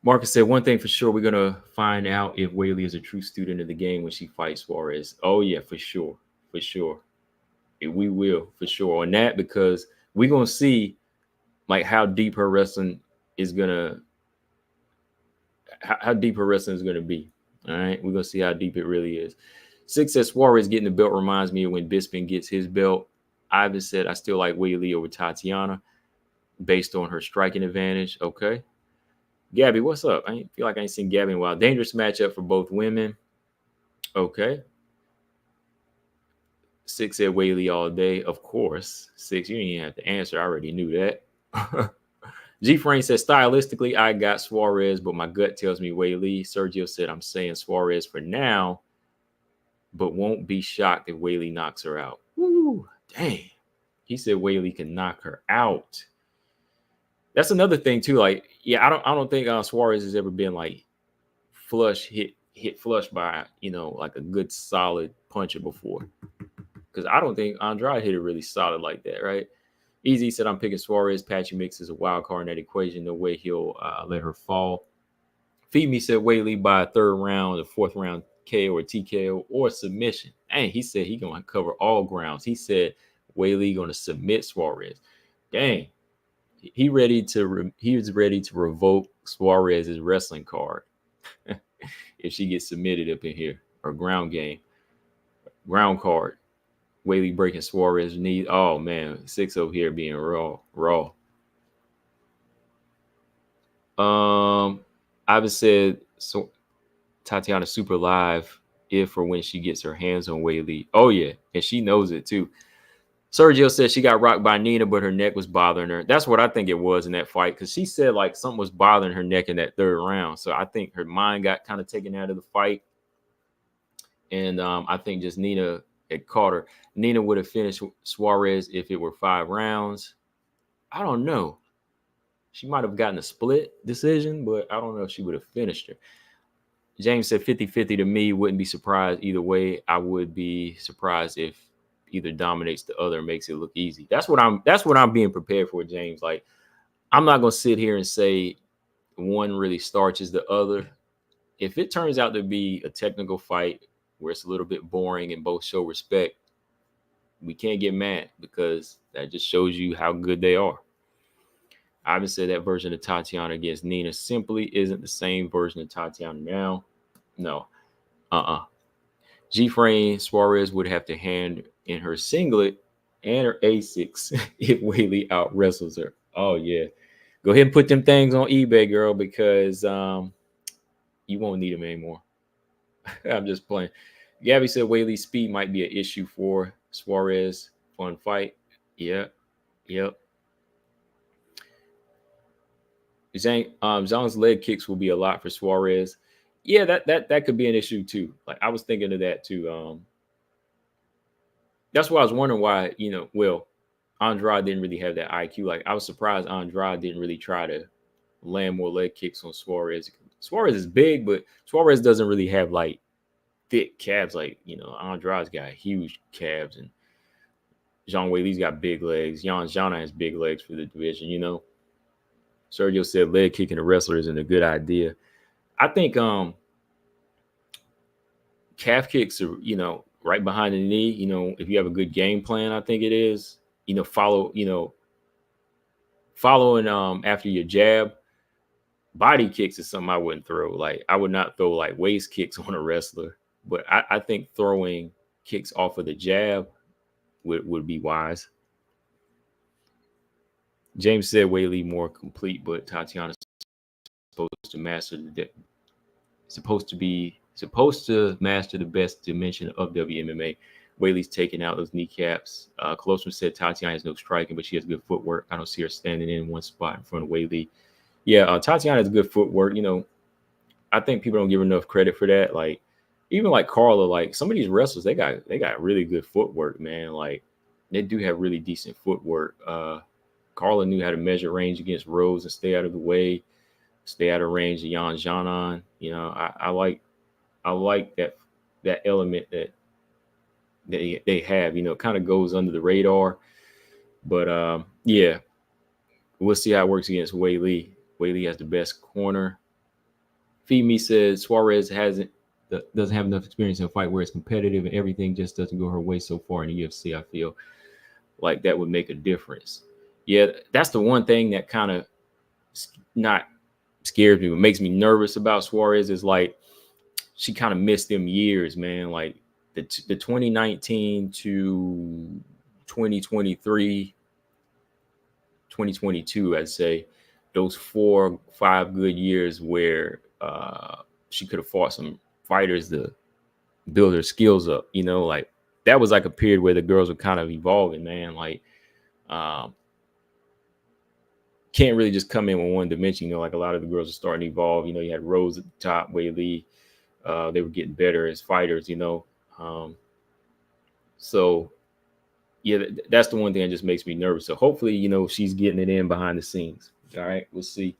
Marcus said, one thing for sure, we're gonna find out if Weili is a true student of the game when she fights Suarez. Oh yeah, for sure. We will for sure on that, because we're gonna see like how deep her wrestling is gonna be. All right, we're gonna see how deep it really is. 6 says Suarez getting the belt reminds me of when Bisping gets his belt. Ivan said I still like Weili over Tatiana based on her striking advantage. Okay. Gabby, what's up? I feel like I ain't seen Gabby in a while. Dangerous matchup for both women. Okay. 6 said Weili all day. Of course. 6, you didn't even have to answer. I already knew that. G Frame says stylistically, I got Suarez, but my gut tells me Weili. Sergio said I'm saying Suarez for now, but won't be shocked if Weili knocks her out. Woo, dang. He said Weili can knock her out. That's another thing too. Like, yeah, I don't think Suarez has ever been like hit flush by like a good solid puncher before. Because I don't think Andrade hit it really solid like that, right? Easy said I'm picking Suarez. Patchy Mix is a wild card in that equation. No way he'll let her fall. Feed Me said Weili by a third round, a fourth round KO or TKO or submission. And he said he gonna cover all grounds. He said Weili gonna submit Suarez. Dang, he was ready to revoke Suarez's wrestling card if she gets submitted up in here, or ground card. Weili breaking Suarez's knee. Oh man, 6 over here being raw. Ivan said so. Tatiana super live if or when she gets her hands on Weili. Oh yeah, and she knows it too. Sergio said she got rocked by Nina, but her neck was bothering her. That's what I think it was in that fight, because she said like something was bothering her neck in that third round. So I think her mind got kind of taken out of the fight, and I think just Nina had caught her. Nina would have finished Suarez if it were 5 rounds. I don't know. She might have gotten a split decision, but I don't know if she would have finished her. James said 50-50 to me. Wouldn't be surprised either way. I would be surprised if either dominates the other and makes it look easy. That's what I'm being prepared for, James. Like, I'm not gonna sit here and say one really starches the other. If it turns out to be a technical fight where it's a little bit boring and both show respect, we can't get mad, because that just shows you how good they are. I would say that version of Tatiana against Nina simply isn't the same version of Tatiana now. No. G-Frame Suarez would have to hand in her singlet and her Asics if Weili out wrestles her. Oh, yeah. Go ahead and put them things on eBay, girl, because you won't need them anymore. I'm just playing. Gabby said Weili's speed might be an issue for Suarez. Fun fight. Yeah. Yep. Zhang's leg kicks will be a lot for Suarez. Yeah, that could be an issue too. Like, I was thinking of that too. That's why I was wondering why, Andrade didn't really have that IQ. Like, I was surprised Andrade didn't really try to land more leg kicks on Suarez. Suarez is big, but Suarez doesn't really have like thick calves. Like, Andrade's got huge calves, and Zhang Weili's got big legs. Yan Zhana has big legs for the division, Sergio said leg kicking a wrestler isn't a good idea. I think calf kicks are, right behind the knee. If you have a good game plan, I think it is. Following after your jab. Body kicks is something I wouldn't throw. Like, I would not throw like waist kicks on a wrestler. But I think throwing kicks off of the jab would be wise. James said Weili more complete, but Tatiana's supposed to master supposed to master the best dimension of WMMA. Weili's taking out those kneecaps. Closeman said Tatiana has no striking, but she has good footwork. I don't see her standing in one spot in front of Weili. Yeah, Tatiana has good footwork. I think people don't give her enough credit for that. Like, even like Carla, like some of these wrestlers, they got really good footwork, man. Like, they do have really decent footwork. Carla knew how to measure range against Rose and stay out of the way, stay out of range of Yan Zhanan. I like that element that they have. It kind of goes under the radar. But yeah, we'll see how it works against Weili. Weili has the best corner. Feed Me says Suarez doesn't have enough experience in a fight where it's competitive and everything just doesn't go her way so far in the UFC. I feel like that would make a difference. Yeah, that's the one thing that kind of not scares me, but makes me nervous about Suarez is like she kind of missed them years, man. Like the 2019 to 2023, 2022, I'd say those 4-5 good years where she could have fought some fighters to build her skills up. Like that was like a period where the girls were kind of evolving, man. Like can't really just come in with one dimension. Like a lot of the girls are starting to evolve. You had Rose at the top, Weili. They were getting better as fighters. So yeah, that's the one thing that just makes me nervous. So hopefully, she's getting it in behind the scenes. All right, we'll see.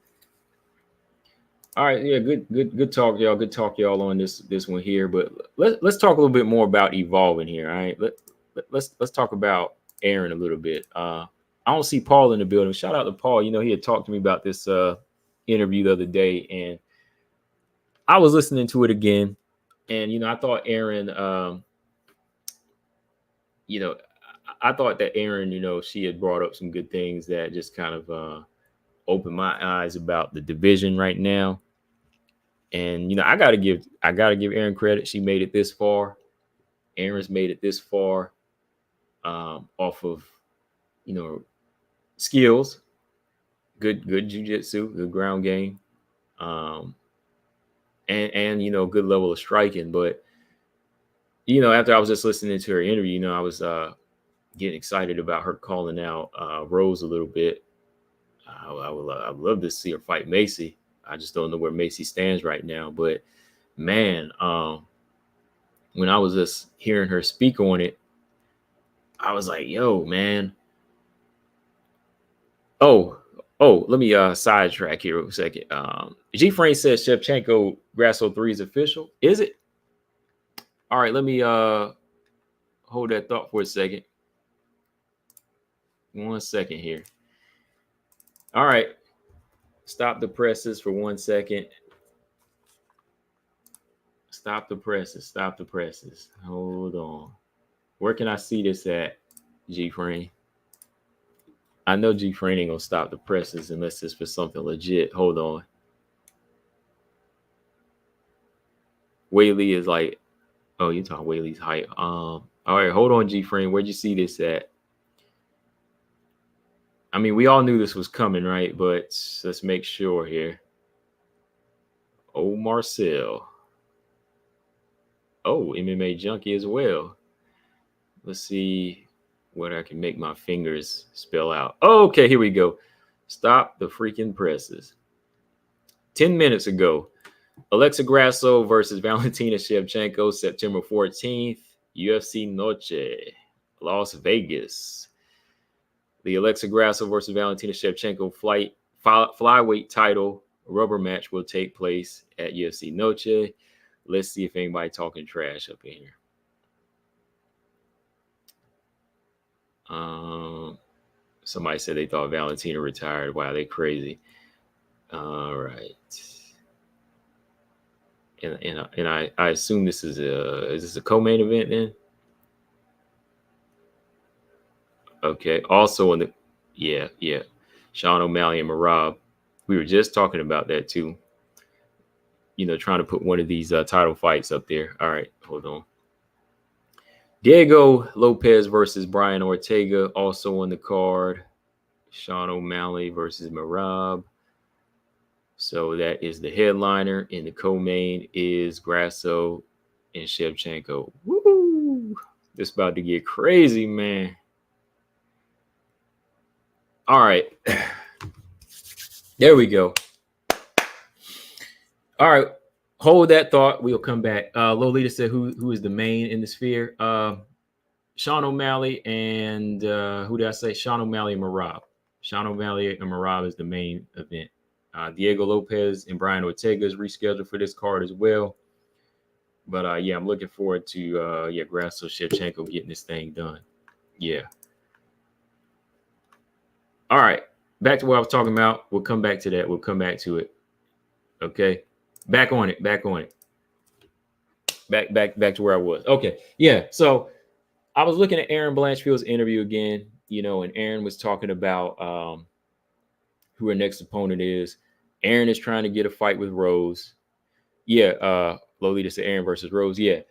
All right, yeah, good talk, y'all. Good talk, y'all, on this one here. But let's talk a little bit more about evolving here. All right, let's talk about Aaron a little bit. I don't see Paul in the building. Shout out to Paul. He had talked to me about this interview the other day, and I was listening to it again, and I thought Aaron, I thought that Aaron, she had brought up some good things that just kind of opened my eyes about the division right now. And I gotta give Aaron credit. She made it this far. Aaron's made it this far off of skills, good jiu-jitsu, good ground game, and good level of striking. But after I was just listening to her interview, I was getting excited about her calling out Rose a little bit. I would love to see her fight Macy. I just don't know where Macy stands right now. But man, when I was just hearing her speak on it, I was like, yo, man. Oh, let me sidetrack here a second. G Frame says Shevchenko Grasso 3 is official. Is it? All right, let me hold that thought for a second. 1 second here. All right. Stop the presses for 1 second. Stop the presses. Hold on. Where can I see this at, G-Frame? I know G-Frame ain't going to stop the presses unless it's for something legit. Hold on. Weili is like, oh, you're talking Weili's height. All right, hold on, G-Frame. Where'd you see this at? I mean, we all knew this was coming, right? But let's make sure here. Oh, Marcel. Oh, MMA Junkie as well. Let's see what I can make my fingers spell out. Oh, okay, here we go. Stop the freaking presses. 10 minutes ago, Alexa Grasso versus Valentina Shevchenko, September 14th, UFC Noche, Las Vegas. The Alexa Grasso versus Valentina Shevchenko flyweight title rubber match will take place at UFC Noche. Let's see if anybody talking trash up in here. Somebody said they thought Valentina retired. Wow, they crazy. All right. And I assume this is a co-main event then? Okay. Also in the yeah. Sean O'Malley and Merab. We were just talking about that too. Trying to put one of these title fights up there. All right, hold on. Diego Lopez versus Brian Ortega, also on the card. Sean O'Malley versus Merab. So that is the headliner, and the co-main is Grasso and Shevchenko. Woo! This about to get crazy, man. All right. There we go. All right. Hold that thought. We'll come back. Lolita said, who is the main in the sphere? Sean O'Malley and who did I say? Sean O'Malley and Merab. Sean O'Malley and Merab is the main event. Diego Lopez and Brian Ortega is rescheduled for this card as well. But I'm looking forward to Grasso Shevchenko getting this thing done. Yeah. All right. Back to what I was talking about. We'll come back to that. We'll come back to it. Okay. Back on it. Back to where I was. Okay. Yeah. So I was looking at Aaron Blanchfield's interview again, and Aaron was talking about who her next opponent is. Aaron is trying to get a fight with Rose. Yeah. Lolita said Aaron versus Rose. Yeah,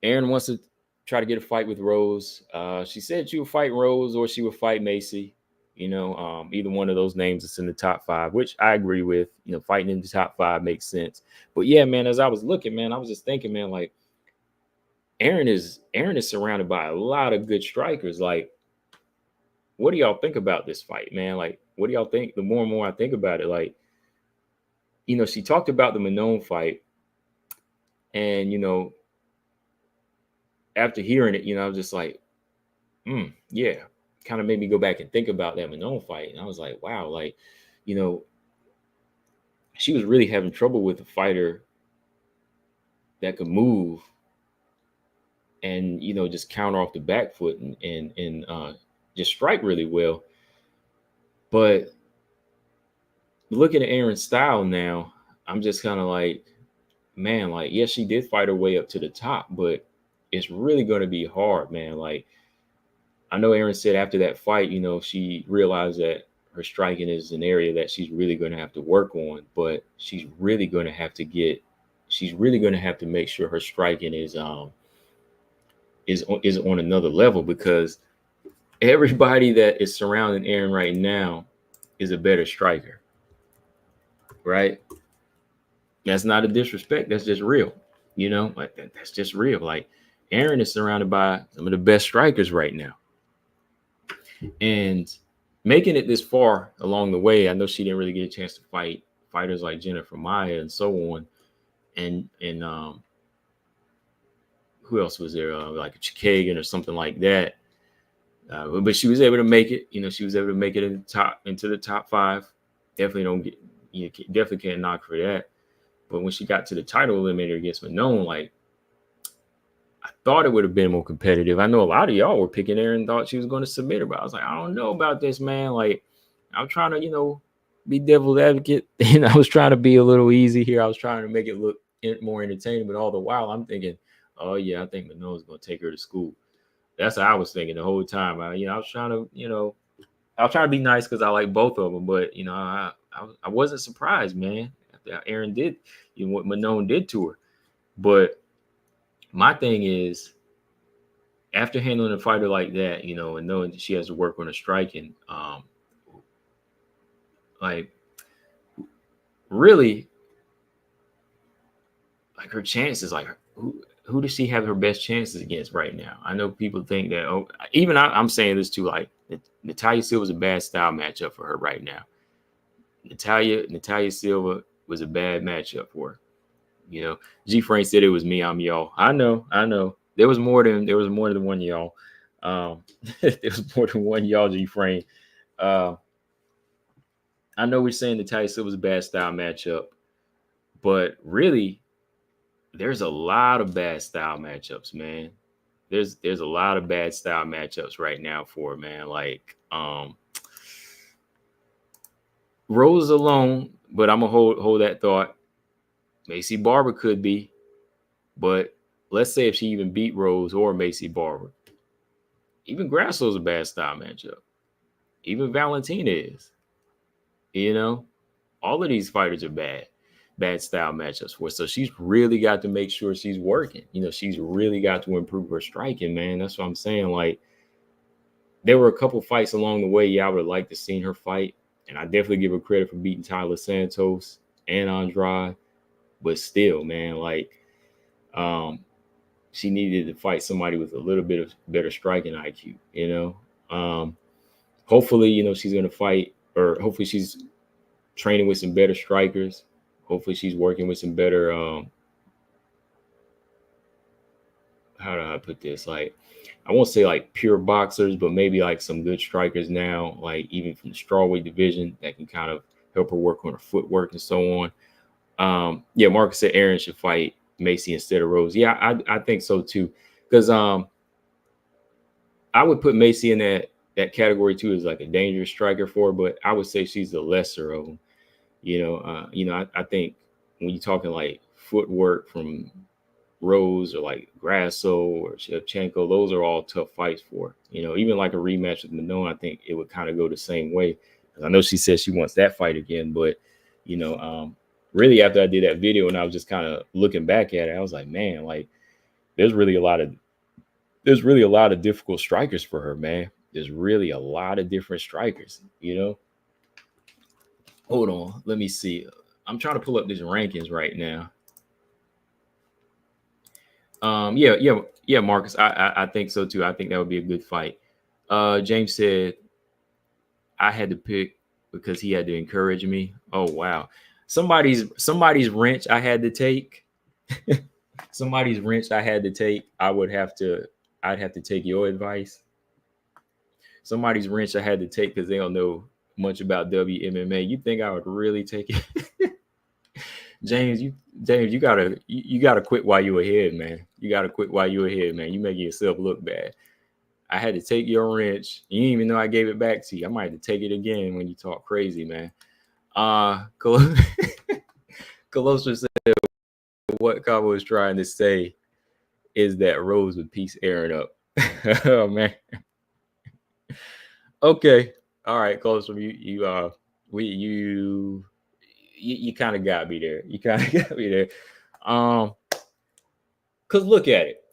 Aaron wants to try to get a fight with Rose. She said she would fight Rose or she would fight Macy. Either one of those names is in the top 5, which I agree with. Fighting in the top 5 makes sense. But yeah, man, as I was looking, man, I was just thinking, man, like Aaron is surrounded by a lot of good strikers. Like, what do y'all think about this fight, man? Like, what do y'all think? The more and more I think about it, like, she talked about the Bannon fight, and after hearing it, I was just like, yeah, kind of made me go back and think about that Bannon fight. And I was like, wow, like, she was really having trouble with a fighter that could move and, just counter off the back foot and just strike really well. But looking at Aaron's style now, I'm just kind of like, man, like, yes, she did fight her way up to the top, but it's really going to be hard, man. Like, I know Aaron said after that fight, she realized that her striking is an area that she's really going to have to work on, but she's really going to have to make sure her striking is on another level, because everybody that is surrounding Aaron right now is a better striker, right? That's not a disrespect. That's just real, like that's just real. Like, Aaron is surrounded by some of the best strikers right now. And making it this far along the way, I know she didn't really get a chance to fight fighters like Jennifer Maia and so on. And who else was there? Like a Chikagan or something like that. But she was able to make it. She was able to make it into the top 5. Definitely definitely can't knock for that. But when she got to the title eliminator against Bannon, like, I thought it would have been more competitive. I know a lot of y'all were picking Aaron, thought she was going to submit her, but I was like, I don't know about this, man. Like, I'm trying to, be devil's advocate, and I was trying to be a little easy here. I was trying to make it look more entertaining, but all the while I'm thinking, oh yeah, I think Mannon's going to take her to school. That's what I was thinking the whole time. I was trying to be nice because I like both of them, but I wasn't surprised, man. After Aaron did, what Bannon did to her, but my thing is, after handling a fighter like that, and knowing that she has to work on her striking, like, really, like, her chances, like, who does she have her best chances against right now? I know people think that, even I'm saying this too, like, Natalia Silva's a bad style matchup for her right now. Natalia Silva was a bad matchup for her. G Frank said it was me, I'm y'all. I know. There was more than one y'all. There was more than one y'all, G Frank. I know we're saying Natalia Silva's a bad style matchup, but really, there's a lot of bad style matchups, man. There's a lot of bad style matchups right now for her, man. Like, Rose alone, but I'm gonna hold that thought. Macy Barber could be, but let's say if she even beat Rose or Macy Barber, even Grasslow's a bad style matchup. Even Valentina is. All of these fighters are bad style matchups for her. So she's really got to make sure she's working. She's really got to improve her striking, man. That's what I'm saying. Like, there were a couple fights along the way, yeah, I would have liked to seen her fight. And I definitely give her credit for beating Tyler Santos and Andrade. But still, man, like, she needed to fight somebody with a little bit of better striking IQ, Hopefully, she's going to fight, or hopefully she's training with some better strikers. Hopefully she's working with some better, how do I put this? Like, I won't say like pure boxers, but maybe like some good strikers now, like even from the strawweight division that can kind of help her work on her footwork and so on. Yeah, Marcus said Aaron should fight Macy instead of Rose. Yeah, I think so too. Because I would put Macy in that category too, as like a dangerous striker for her, but I would say she's the lesser of them. I think when you're talking like footwork from Rose or like Grasso or Shevchenko, those are all tough fights for her. Even like a rematch with Bannon, I think it would kind of go the same way. I know she says she wants that fight again, but really after I did that video and I was just kind of looking back at it, I was like, man, like there's really a lot of difficult strikers for her, man. There's really a lot of different strikers, you know. Hold on, let me see. I'm trying to pull up these rankings right now. Yeah, Marcus. I think so too. I think that would be a good fight. James said I had to pick because he had to encourage me. Oh wow. Somebody's wrench I had to take. Somebody's wrench I had to take. I'd have to take your advice. Somebody's wrench I had to take because they don't know much about WMMA. You think I would really take it? James, you gotta quit while you ahead, man. You gotta quit while you ahead, man. You making yourself look bad. I had to take your wrench. You didn't even know I gave it back to you. I might have to take it again when you talk crazy, man. Colossa said what Cabo is trying to say is that Rose would piece Aaron up. Oh man. Okay. All right, Colossa, you kind of got me there. You kind of got me there. Cause look at it.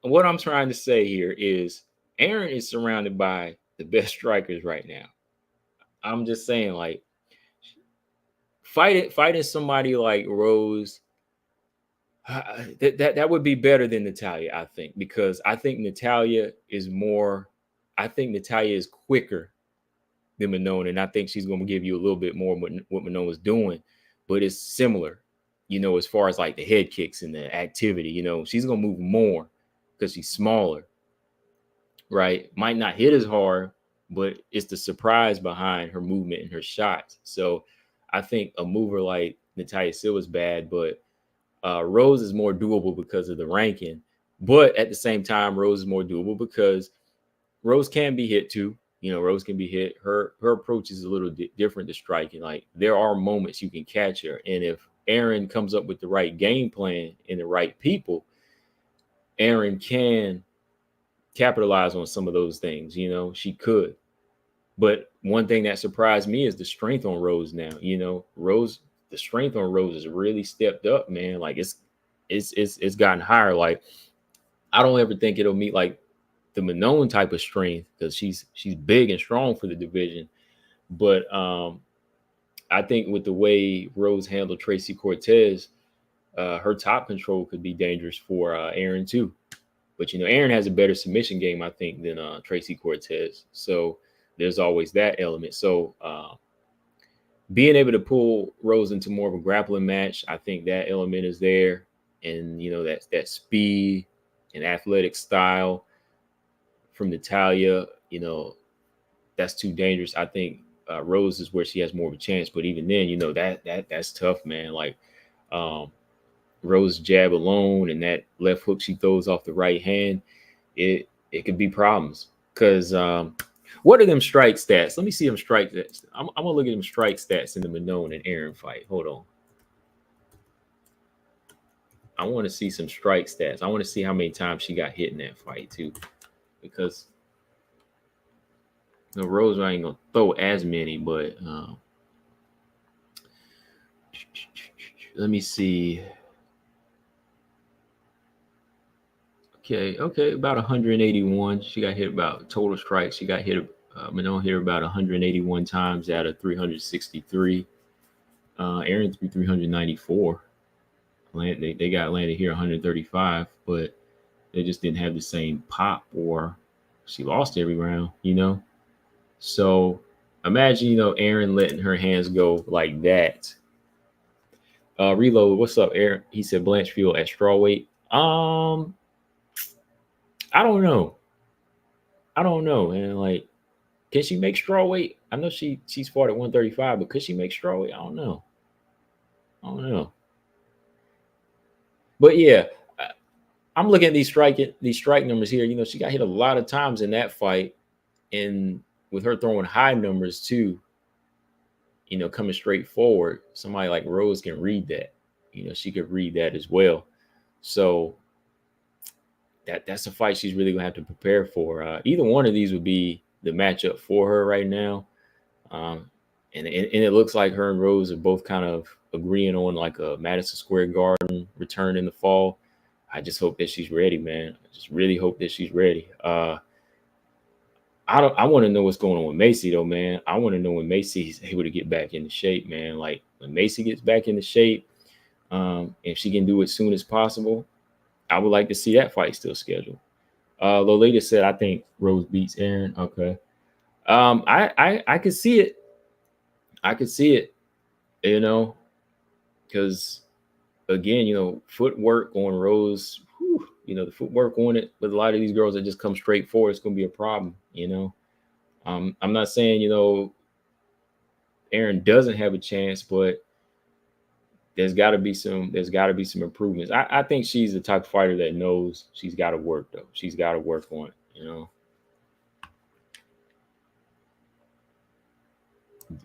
What I'm trying to say here is Aaron is surrounded by the best strikers right now. I'm just saying, like, fighting somebody like Rose, that would be better than Natalia, I think, because I think Natalia is quicker than Manon, and I think she's going to give you a little bit more what Manon was doing, but it's similar, as far as like the head kicks and the activity. She's going to move more because she's smaller, right? Might not hit as hard, but it's the surprise behind her movement and her shots. So I think a mover like Natalia Silva is bad, but Rose is more doable because of the ranking. But at the same time, Rose is more doable because Rose can be hit too. Rose can be hit. Her approach is a little different to striking. Like there are moments you can catch her, and if Aaron comes up with the right game plan and the right people, Aaron can capitalize on some of those things. She could. But one thing that surprised me is the strength on Rose now. The strength on Rose has really stepped up, man. Like it's gotten higher. Like I don't ever think it'll meet like the Manon type of strength because she's big and strong for the division. But I think with the way Rose handled Tracy Cortez, her top control could be dangerous for Aaron too. But Aaron has a better submission game, I think, than Tracy Cortez. So there's always that element. So being able to pull Rose into more of a grappling match, I think that element is there. And that speed and athletic style from Natalia, that's too dangerous. I think Rose is where she has more of a chance. But even then, that's tough, man. Like Rose jab alone and that left hook she throws off the right hand, it could be problems. Because what are them strike stats? Let me see them strike stats. I'm gonna look at them strike stats in the Manon and Aaron fight. Hold on. I want to see some strike stats. I want to see how many times she got hit in that fight too, because Rose ain't gonna throw as many, but let me see. Okay, about 181. She got hit about total strikes. She got hit. Manon hit about 181 times out of 363. Aaron threw 394. They got landed here 135, but they just didn't have the same pop, or she lost every round. So imagine Aaron letting her hands go like that. Reload, what's up, Aaron? He said Blanchfield at strawweight. I don't know. And like, can she make strawweight? I know she's fought at 135, but could she make strawweight? I don't know. But yeah, I'm looking at these strike numbers here. She got hit a lot of times in that fight, and with her throwing high numbers too, coming straight forward, somebody like Rose can read that. She could read that as well. So that's a fight she's really gonna have to prepare for. Either one of these would be the matchup for her right now. And it looks like her and Rose are both kind of agreeing on like a Madison Square Garden return in the fall. I just hope that she's ready, man. I just really hope that she's ready. I want to know what's going on with Macy though, man. I want to know when Macy's able to get back into shape, man. Like when Macy gets back into shape, if she can do it as soon as possible, I would like to see that fight still scheduled. Lolita said, I think Rose beats Aaron. Okay. I could see it. I could see it, you know, because again, footwork on Rose, the footwork on it with a lot of these girls that just come straight forward, it's going to be a problem. I'm not saying, Aaron doesn't have a chance, but there's got to be some improvements. I think she's the type of fighter that knows she's got to work though. She's got to work on it.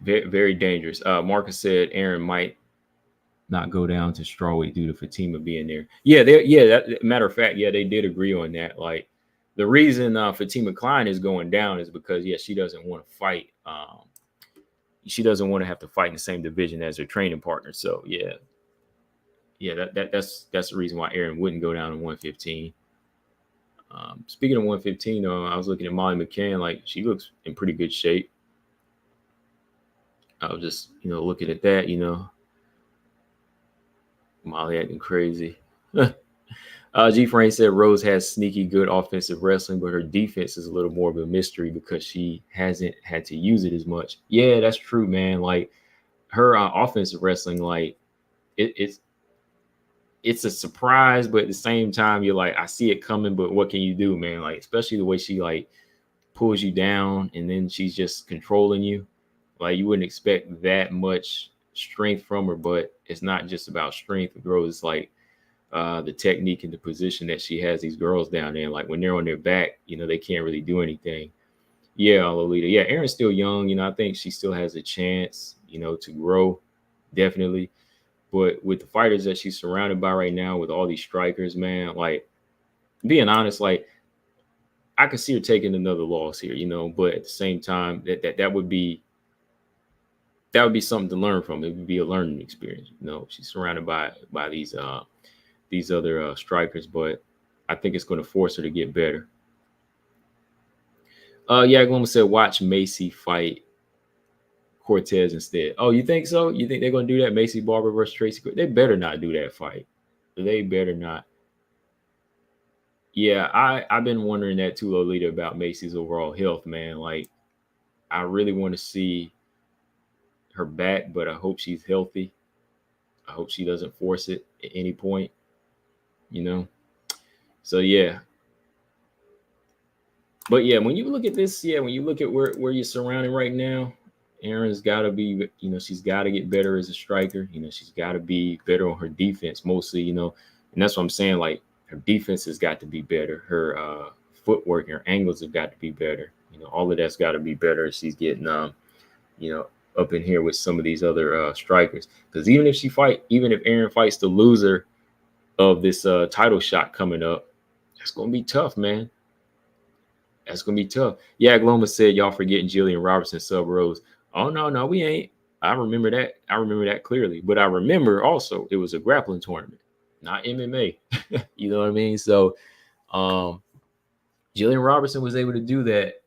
Very, very dangerous. Marcus said Aaron might not go down to strawweight due to Fatima being there. Yeah, matter of fact, yeah, they did agree on that. Like the reason Fatima Klein is going down is because she doesn't want to fight. She doesn't want to have to fight in the same division as her training partner. So that's the reason why Aaron wouldn't go down to 115. Speaking of 115, though, I was looking at Molly McCann. Like she looks in pretty good shape. I was just looking at that. Molly acting crazy. G. Frank said Rose has sneaky good offensive wrestling, but her defense is a little more of a mystery because she hasn't had to use it as much. Yeah, that's true, man. Like her offensive wrestling, like it's a surprise, but at the same time, you're like, I see it coming, but what can you do, man? Like, especially the way she like pulls you down and then she's just controlling you. Like you wouldn't expect that much strength from her, but it's not just about strength. It grows like the technique and the position that she has these girls down there. Like when they're on their back, they can't really do anything. Yeah, Lolita. Yeah, Erin's still young. I think she still has a chance, to grow, definitely. But with the fighters that she's surrounded by right now, with all these strikers, man, like being honest, like I could see her taking another loss here, but at the same time, that would be something to learn from. It would be a learning experience. She's surrounded by these other strikers, but I think it's going to force her to get better. Gloma said, watch Macy fight Cortez instead. Oh, you think so? You think they're going to do that? Macy Barber versus Tracy? They better not do that fight. They better not. Yeah, I've been wondering that too, Lolita, about Macy's overall health, man. Like, I really want to see her back, but I hope she's healthy. I hope she doesn't force it at any point, So, yeah. But, yeah, when you look at this, when you look at where you're surrounded right now, Erin's got to be, she's got to get better as a striker. She's got to be better on her defense mostly, and that's what I'm saying. Like, her defense has got to be better. Her footwork, her angles have got to be better. All of that's got to be better. She's getting, up in here with some of these other strikers. Because even if Aaron fights the loser of this title shot coming up, that's going to be tough, man. That's going to be tough. Yeah, Gloma said, y'all forgetting Jillian Robertson sub Rose. Oh, no, we ain't. I remember that clearly. But I remember also it was a grappling tournament, not MMA. You know what I mean? So Jillian Robertson was able to do that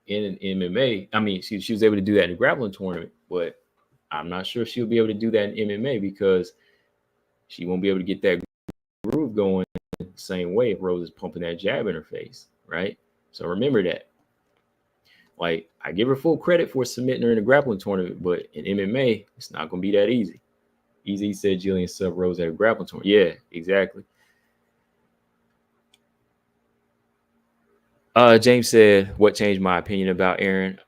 in an MMA. I mean, she was able to do that in a grappling tournament, but I'm not sure if she'll be able to do that in MMA because she won't be able to get that groove going the same way if Rose is pumping that jab in her face, right? So remember that. Like, I give her full credit for submitting her in a grappling tournament, but in MMA, it's not going to be that easy. Easy said Jillian sub Rose at a grappling tournament. Yeah, exactly. James said, what changed my opinion about Aaron?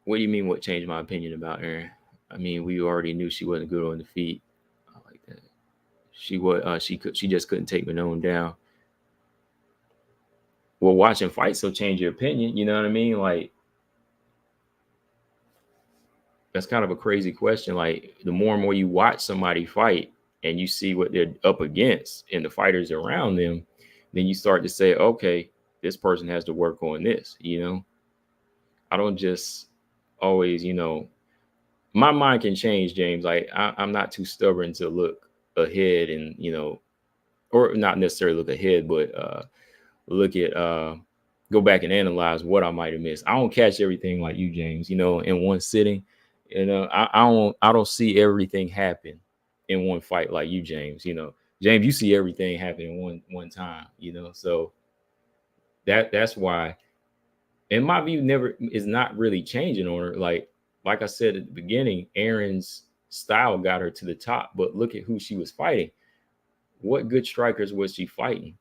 What do you mean what changed my opinion about Aaron? I mean, we already knew she wasn't good on the feet. I like that. She just couldn't take Bannon down. Well, watching fights will change your opinion. You know what I mean? Like, that's kind of a crazy question. Like, the more and more you watch somebody fight and you see what they're up against and the fighters around them, then you start to say, okay, this person has to work on this, I don't just always, my mind can change, James. Like I'm not too stubborn to look ahead and, or not necessarily look ahead, but look at go back and analyze what I might have missed. I don't catch everything like you, James, in one sitting. I don't see everything happen in one fight like you, James. James, you see everything happen in one time, so that's why, in my view, never is not really changing on her. Like I said at the beginning, Aaron's style got her to the top, but look at who she was fighting. What good strikers was she fighting?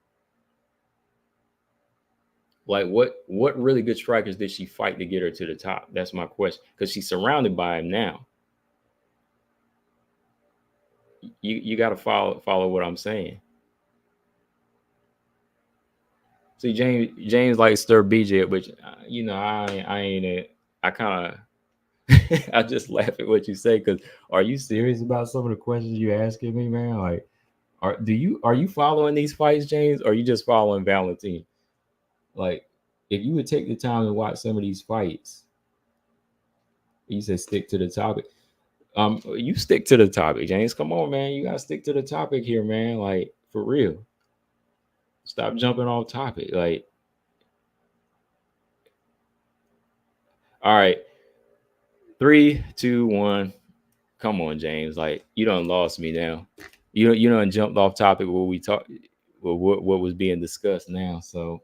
Like what really good strikers did she fight to get her to the top? That's my question. Because she's surrounded by him now. You got to follow what I'm saying. See, James likes stir BJ, which I ain't it. I kind of I just laugh at what you say, because are you serious about some of the questions you asking me, man? Like, are you following these fights, James, or are you just following Valentine? Like, if you would take the time to watch some of these fights, you said stick to the topic. You stick to the topic, James. Come on, man. You gotta stick to the topic here, man. Like, for real. Stop jumping off topic. Like, all right, 3, 2, 1. Come on, James. Like, you done lost me now. You done jumped off topic what we talked, what was being discussed now. So,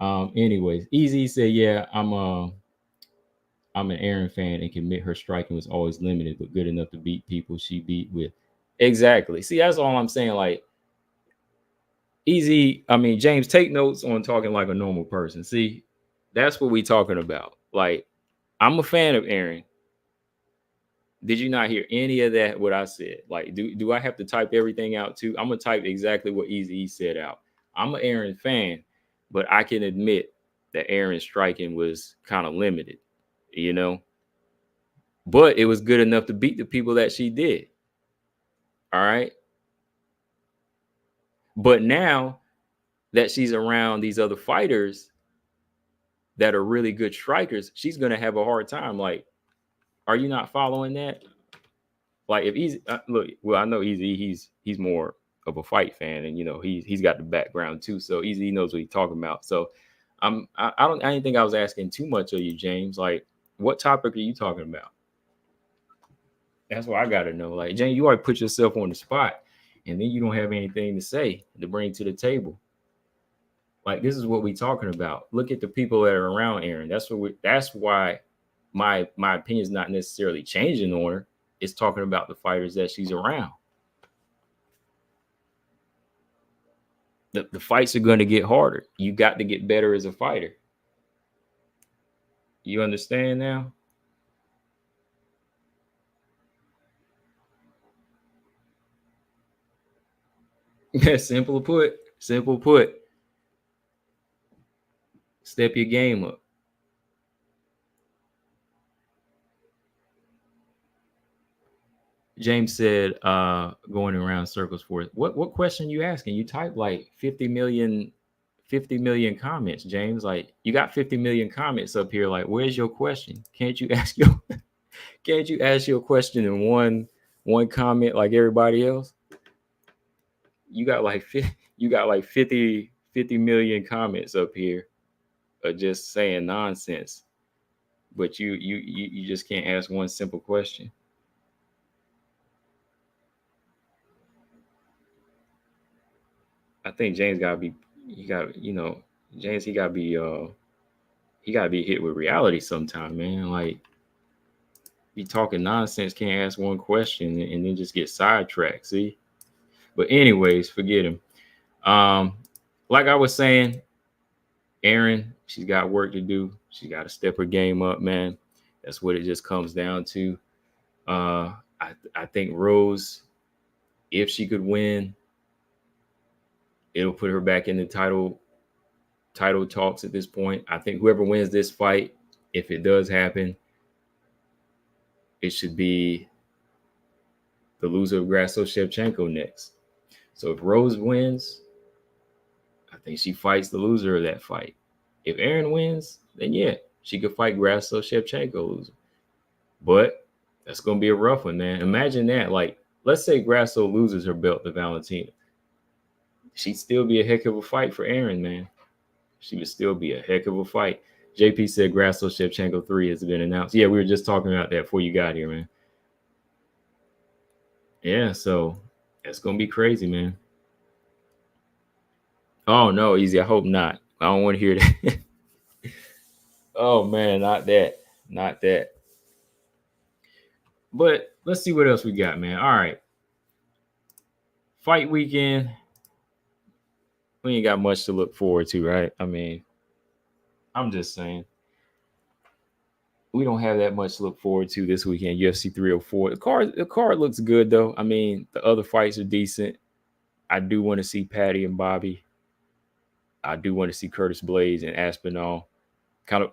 anyways, Easy said, yeah, I'm an Aaron fan and can admit her striking was always limited, but good enough to beat people she beat with. Exactly. See, that's all I'm saying. Like, Easy, I mean, James, take notes on talking like a normal person. See, that's what we talking about. Like, I'm a fan of Aaron. Did you not hear any of that? What I said? Like, do I have to type everything out too? I'm gonna type exactly what Easy said out. I'm an Aaron fan, but I can admit that Aaron's striking was kind of limited, but it was good enough to beat the people that she did. All right. But now that she's around these other fighters that are really good strikers, she's gonna have a hard time. Like, are you not following that? Like, if Easy, look, well, I know Easy, he's more of a fight fan, and he's got the background too, so Easy knows what he's talking about. So I didn't think I was asking too much of you, James. Like, what topic are you talking about? That's what I got to know. Like, James, you already put yourself on the spot, and then you don't have anything to say to bring to the table. Like, this is what we talking about. Look at the people that are around Aaron. That's why my opinion is not necessarily changing on her. It's talking about the fighters that she's around. The fights are going to get harder. You got to get better as a fighter. You understand now? Simple put. Step your game up. James said, going around circles for it. What question you asking? You type like 50 million comments, James. Like, you got 50 million comments up here. Like, where's your question? Can't you ask your question in one comment like everybody else? You got like 50 million comments up here of just saying nonsense. But you just can't ask one simple question. I think James gotta be James, he gotta be hit with reality sometime, man. Like, be talking nonsense, can't ask one question and then just get sidetracked. See? But anyways, forget him. Like I was saying, Aaron, she's got work to do. She got to step her game up, man. That's what it just comes down to. I think Rose, if she could win, it'll put her back in the title talks at this point. I think whoever wins this fight, if it does happen, it should be the loser of Grasso Shevchenko next. So if Rose wins, I think she fights the loser of that fight. If Aaron wins, then yeah, she could fight Grasso Shevchenko. But that's going to be a rough one, man. Imagine that. Like, let's say Grasso loses her belt to Valentina. She'd still be a heck of a fight for Aaron, man. She would still be a heck of a fight. JP said Grasso Shevchenko 3 has been announced. Yeah, we were just talking about that before you got here, man. Yeah, so that's going to be crazy, man. Oh, no, Easy. I hope not. I don't want to hear that. Oh, man, not that. Not that. But let's see what else we got, man. All right. Fight weekend. We ain't got much to look forward to, right? I mean, I'm just saying. We don't have that much to look forward to this weekend, UFC 304. The card looks good, though. I mean, the other fights are decent. I do want to see Patty and Bobby. I do want to see Curtis Blaydes and Aspinall.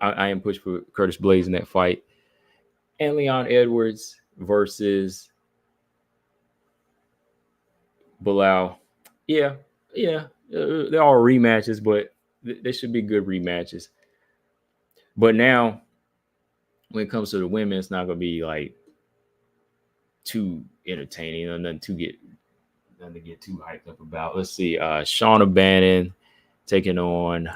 I am pushed for Curtis Blaydes in that fight. And Leon Edwards versus Bilal. Yeah. They're all rematches, but they should be good rematches. But now, when it comes to the women, it's not going to be like too entertaining or nothing to get too hyped up about. Let's see. Shauna Bannon taking on,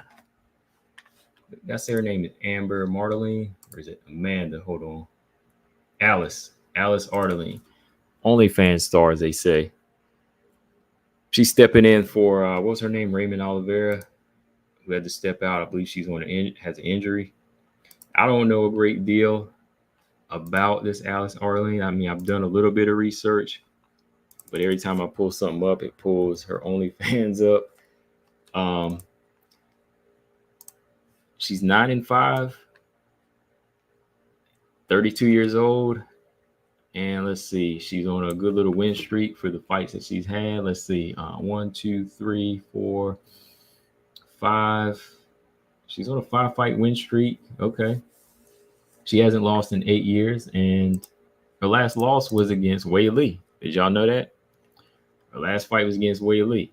did I say her name is Amber Mardeline? Or is it Amanda? Hold on. Alice Ardelean. OnlyFans star, as they say. She's stepping in for, what was her name? Raymond Oliveira, who had to step out. I believe she's has an injury. I don't know a great deal about this Alice Ardelean. I mean, I've done a little bit of research, but every time I pull something up, it pulls her OnlyFans up. She's 9-5, 32 years old. And let's see, she's on a good little win streak for the fights that she's had. Let's see, 1, 2, 3, 4, 5. She's on a 5-fight win streak. Okay. She hasn't lost in 8 years, and her last loss was against Weili. Did y'all know that? Her last fight was against Weili.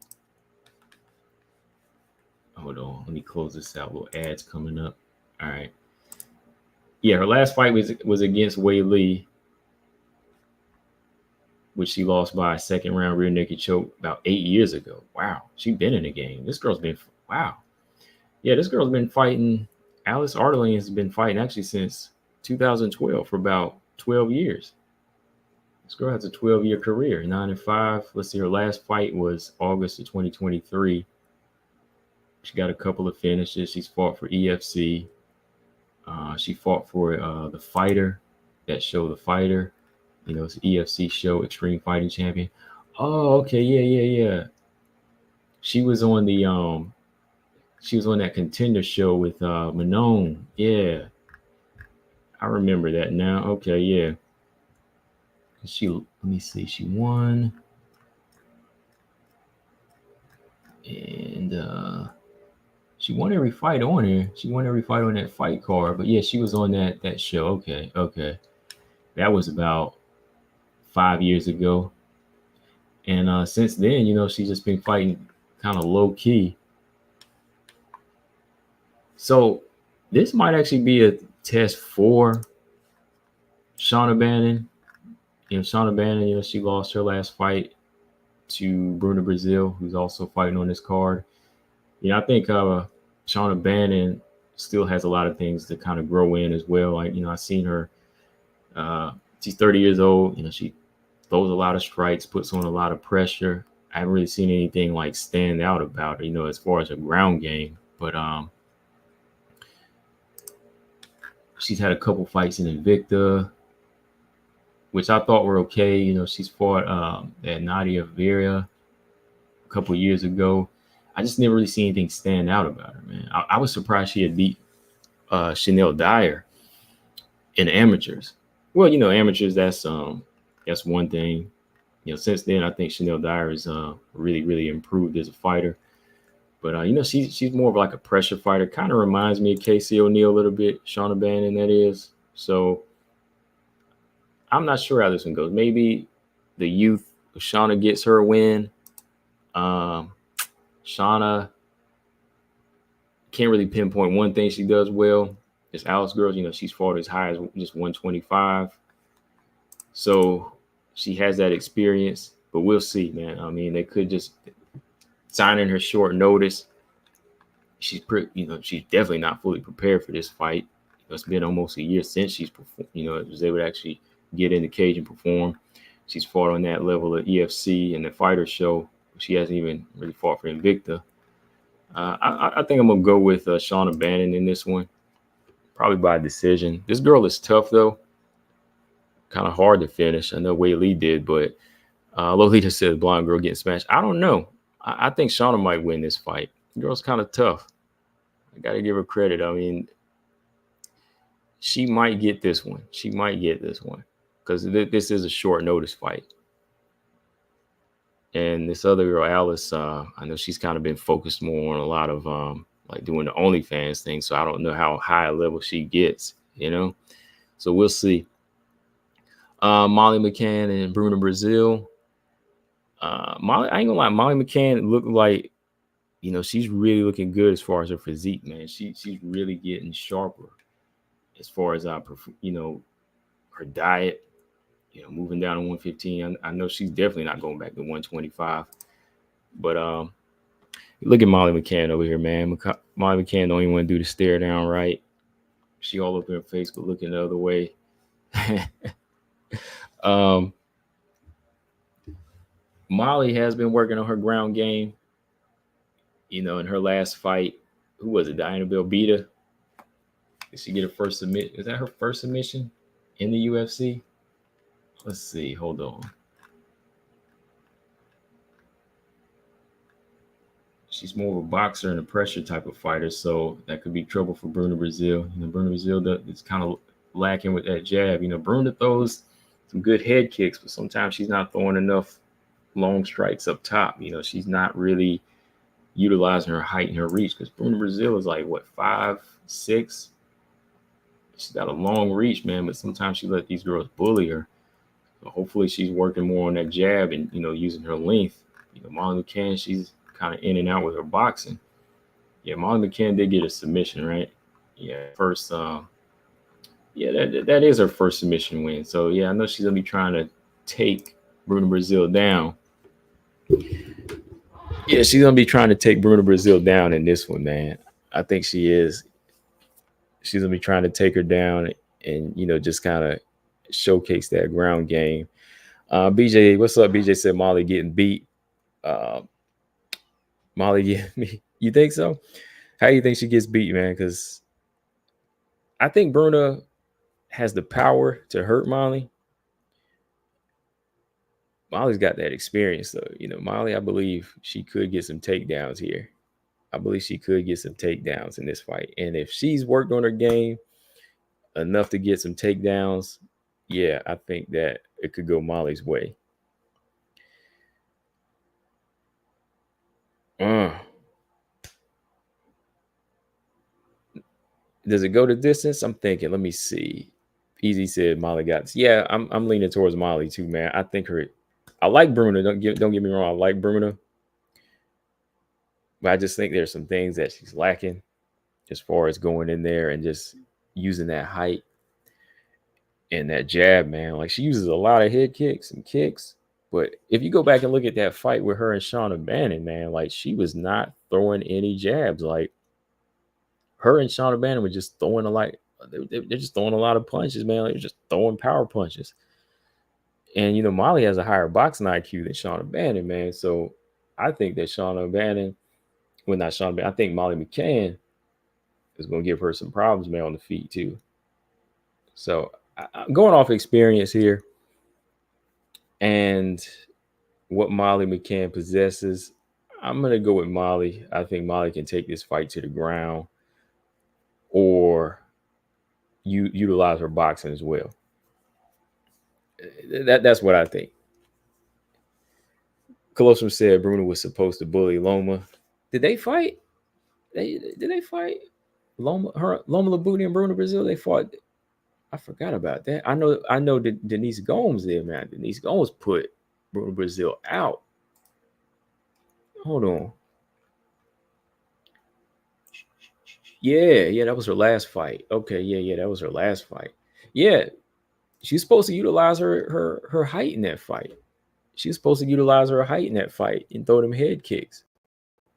Hold on, let me close this out. Little ads coming up. All right. Yeah, her last fight was against Weili, which she lost by a second round rear naked choke about 8 years ago. Wow, she's been in the game. This girl's been Yeah, this girl's been fighting. Alice Ardelean has been fighting actually since 2012 for about 12 years. This girl has a 12-year career, 9-5. Let's see, her last fight was August of 2023. She got a couple of finishes. She's fought for EFC. She fought for the fighter, that show, The Fighter. You know, it's an EFC show, Extreme Fighting Champion. Oh, okay, yeah. She was on that Contender show with Manon. Yeah, I remember that now. Okay, yeah. Let me see, she won. And she won every fight on here. She won every fight on that fight card. But yeah, she was on that show. Okay. That was about 5 years ago. And since then, you know, she's just been fighting kind of low key. So this might actually be a test for Shauna Bannon. You know, Shauna Bannon, you know, she lost her last fight to Bruna Brasil, who's also fighting on this card. You know, I think Shauna Bannon still has a lot of things to kind of grow in as well. Like, you know, I've seen her. She's 30 years old. You know, she throws a lot of strikes, puts on a lot of pressure. I haven't really seen anything like stand out about her, you know, as far as her ground game. But she's had a couple fights in Invicta, which I thought were okay. You know, she's fought at Nadia Vera a couple years ago. I just never really seen anything stand out about her, man. I was surprised she had beat Chanel Dyer in amateurs. Well, you know, amateurs, that's one thing. You know, since then, I think Chanel Dyer has really, really improved as a fighter. But, you know, she's more of like a pressure fighter. Kind of reminds me of Casey O'Neill a little bit, Shauna Bannon, that is. So I'm not sure how this one goes. Maybe the youth, Shauna gets her win. Shauna can't really pinpoint one thing she does well. This Alice girl, she's fought as high as just 125. So she has that experience, but we'll see, man. I mean, they could just sign in her short notice. She's she's definitely not fully prepared for this fight. It's been almost a year since she's was able to actually get in the cage and perform. She's fought on that level of EFC and the fighter show. She hasn't even really fought for Invicta. I think I'm gonna go with Shauna Bannon in this one, probably by decision. This girl is tough though, kind of hard to finish. I know Weili did, but Lolita said blonde girl getting smashed. I don't know. I think Shauna might win this fight. The girl's kind of tough. I got to give her credit. I mean, she might get this one. She might get this one because this is a short notice fight. And this other girl, Alice, I know she's kind of been focused more on a lot of like doing the OnlyFans thing. So I don't know how high a level she gets, So we'll see. Molly McCann and Bruna Brasil. Molly, I ain't gonna lie, Molly McCann looked like, she's really looking good as far as her physique, man. She's really getting sharper as far as her diet, moving down to 115. I know she's definitely not going back to 125. But look at Molly McCann over here, man. Molly McCann don't even want to do the stare down right. She all up in her face, but looking the other way. Molly has been working on her ground game. In her last fight, who was it? Diana Belbita. Did she get her first submission? Is that her first submission in the UFC? Let's see. Hold on. She's more of a boxer and a pressure type of fighter, so that could be trouble for Bruna Brasil. Bruna Brasil is kind of lacking with that jab. Bruna throws some good head kicks, but sometimes she's not throwing enough long strikes up top. She's not really utilizing her height and her reach because Bruna Brasil is like, what, 5'6"? She's got a long reach, man, but sometimes she let these girls bully her. So hopefully she's working more on that jab and, using her length. Molly McCann, she's kind of in and out with her boxing. Yeah, Molly McCann did get a submission, right? Yeah, first, that is her first submission win. So, yeah, I know she's going to be trying to take Bruna Brasil down. Yeah, she's going to be trying to take Bruna Brasil down in this one, man. I think she is. She's going to be trying to take her down and, just kind of showcase that ground game. BJ, what's up? BJ said Molly getting beat. Molly getting beat. You think so? How do you think she gets beat, man? Because I think Bruna has the power to hurt Molly. Molly's got that experience, though. Molly, I believe she could get some takedowns here. I believe she could get some takedowns in this fight. And if she's worked on her game enough to get some takedowns, yeah, I think that it could go Molly's way. Does it go the distance? I'm thinking. Let me see. Easy said Molly got. Yeah, I'm leaning towards Molly too, man. I think I like Bruna. Don't get me wrong. I like Bruna, but I just think there's some things that she's lacking as far as going in there and just using that height and that jab, man. Like, she uses a lot of head kicks and kicks. But if you go back and look at that fight with her and Shauna Bannon, man, like, she was not throwing any jabs. Like, her and Shauna Bannon were just throwing they're just throwing a lot of punches, man. They're just throwing power punches. And, Molly has a higher boxing IQ than Shauna Bannon, man. So I think that Shauna Bannon, well, not Shauna Bannon, I think Molly McCann is going to give her some problems, man, on the feet too. So I'm going off experience here and what Molly McCann possesses. I'm going to go with Molly. I think Molly can take this fight to the ground or utilize her boxing as well. That's what I think. Colossus said Bruna was supposed to bully Loma. Did they fight? Did they fight? Loma Labouti and Bruna Brasil, they fought. I forgot about that. I know that Denise Gomes did, man. Denise Gomes put Bruna Brasil out. Hold on. Yeah, that was her last fight. Okay, yeah, that was her last fight. Yeah, she's supposed to utilize her height in that fight. She's supposed to utilize her height in that fight and throw them head kicks.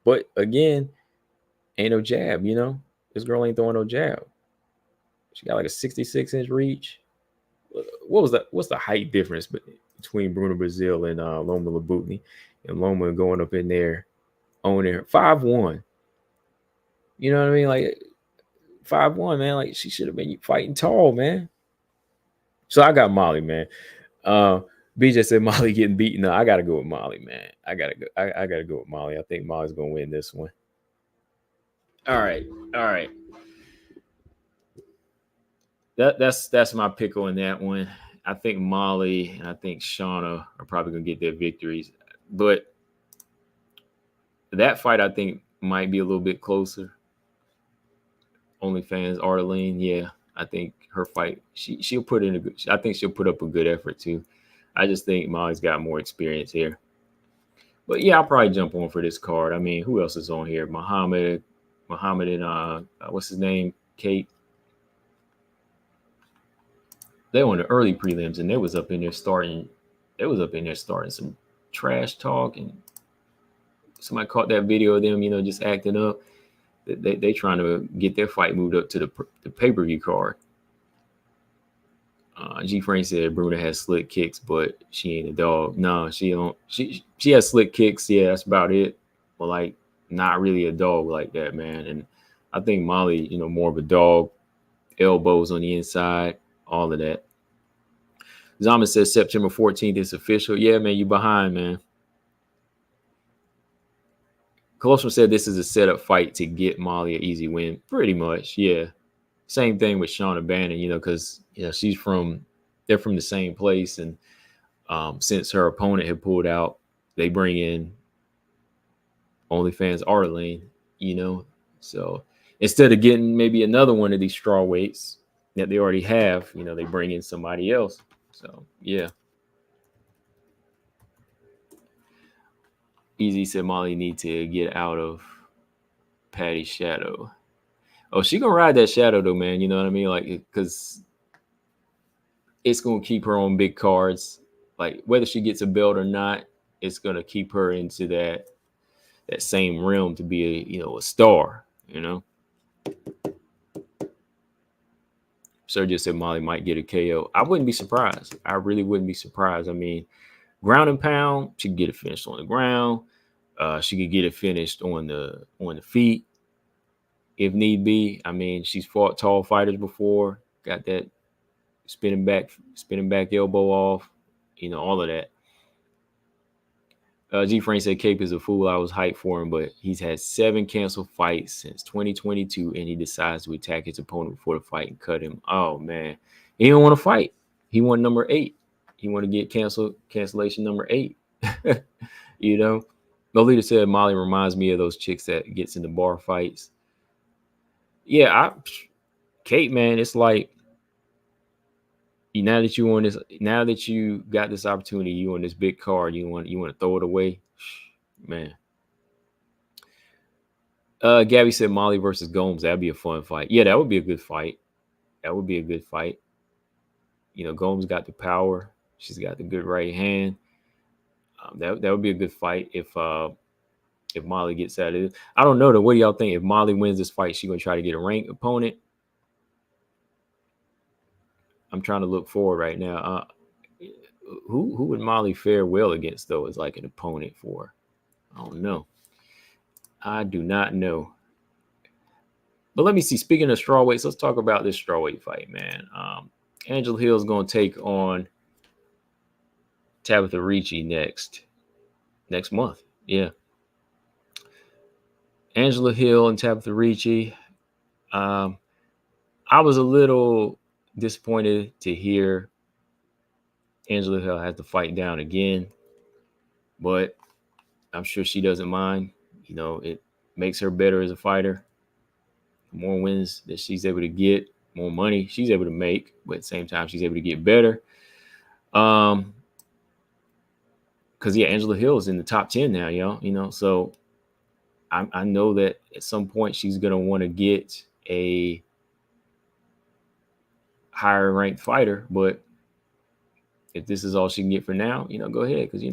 But again, ain't no jab, This girl ain't throwing no jab. She got like a 66-inch reach. What's the height difference between Bruno Brazil and Loma Labutni? And Loma going up in there owning her 5'1". You know what I mean? Like 5'1", man. Like she should have been fighting tall, man. So I got Molly, man. BJ said Molly getting beaten. No, I gotta go with Molly, man. I gotta go with Molly. I think Molly's gonna win this one. All right. That's my pick on that one. I think Molly and I think Shauna are probably gonna get their victories, but that fight I think might be a little bit closer. OnlyFans Ardelean, yeah, I think her fight she'll put in a good. I think she'll put up a good effort too. I just think Molly's got more experience here. But yeah, I'll probably jump on for this card. I mean, who else is on here? Muhammad and what's his name? Kate. They were on the early prelims and they was up in there starting some trash talk, and somebody caught that video of them, just acting up. They trying to get their fight moved up to the pay-per-view card. G Frank said Bruna has slick kicks, but she ain't a dog. No, she don't. She has slick kicks. Yeah, that's about it. But like, not really a dog like that, man. And I think Molly, more of a dog. Elbows on the inside, all of that. Zaman says September 14th is official. Yeah, man, you behind, man. Colossus said this is a setup fight to get Molly an easy win. Pretty much, yeah. Same thing with Shauna Bannon, because they're from the same place, and since her opponent had pulled out, they bring in OnlyFans Ardelean, So instead of getting maybe another one of these straw weights that they already have, they bring in somebody else. So yeah. Easy said Molly need to get out of Patty's shadow. Oh, she gonna ride that shadow though, man. You know what I mean? Like, because it's gonna keep her on big cards. Like whether she gets a belt or not, it's gonna keep her into that same realm to be a star. Sergio said Molly might get a KO. I wouldn't be surprised. I really wouldn't be surprised. I mean, ground and pound, she could get it finished on the ground. She could get it finished on the feet if need be. I mean, she's fought tall fighters before. Got that spinning back elbow off. All of that. G. Frank said Cape is a fool. I was hyped for him, but he's had 7 canceled fights since 2022, and he decides to attack his opponent before the fight and cut him. Oh, man. He don't want to fight. He won number 8. He want to get cancellation number 8. Lolita said Molly reminds me of those chicks that gets into bar fights. Yeah, Kate, man, it's like now that you got this opportunity, you on this big card, you want to throw it away, man. Gabby said Molly versus Gomes. That'd be a fun fight. Yeah, that would be a good fight. Gomes got the power. She's got the good right hand. That would be a good fight if Molly gets out of it. I don't know though. What do y'all think? If Molly wins this fight, she gonna try to get a ranked opponent? I'm trying to look forward right now. Who would Molly fare well against though as like an opponent for? I don't know. I do not know. But let me see. Speaking of strawweights, let's talk about this strawweight fight, man. Angela Hill is going to take on Tabitha Ricci next month. Yeah. Angela Hill and Tabitha Ricci. I was a little disappointed to hear Angela Hill has to fight down again, but I'm sure she doesn't mind. It makes her better as a fighter. The more wins that she's able to get, more money she's able to make, but at the same time, she's able to get better. Because Angela Hill is in the top 10 now, so I know that at some point she's gonna want to get a higher ranked fighter, but if this is all she can get for now, go ahead. Because,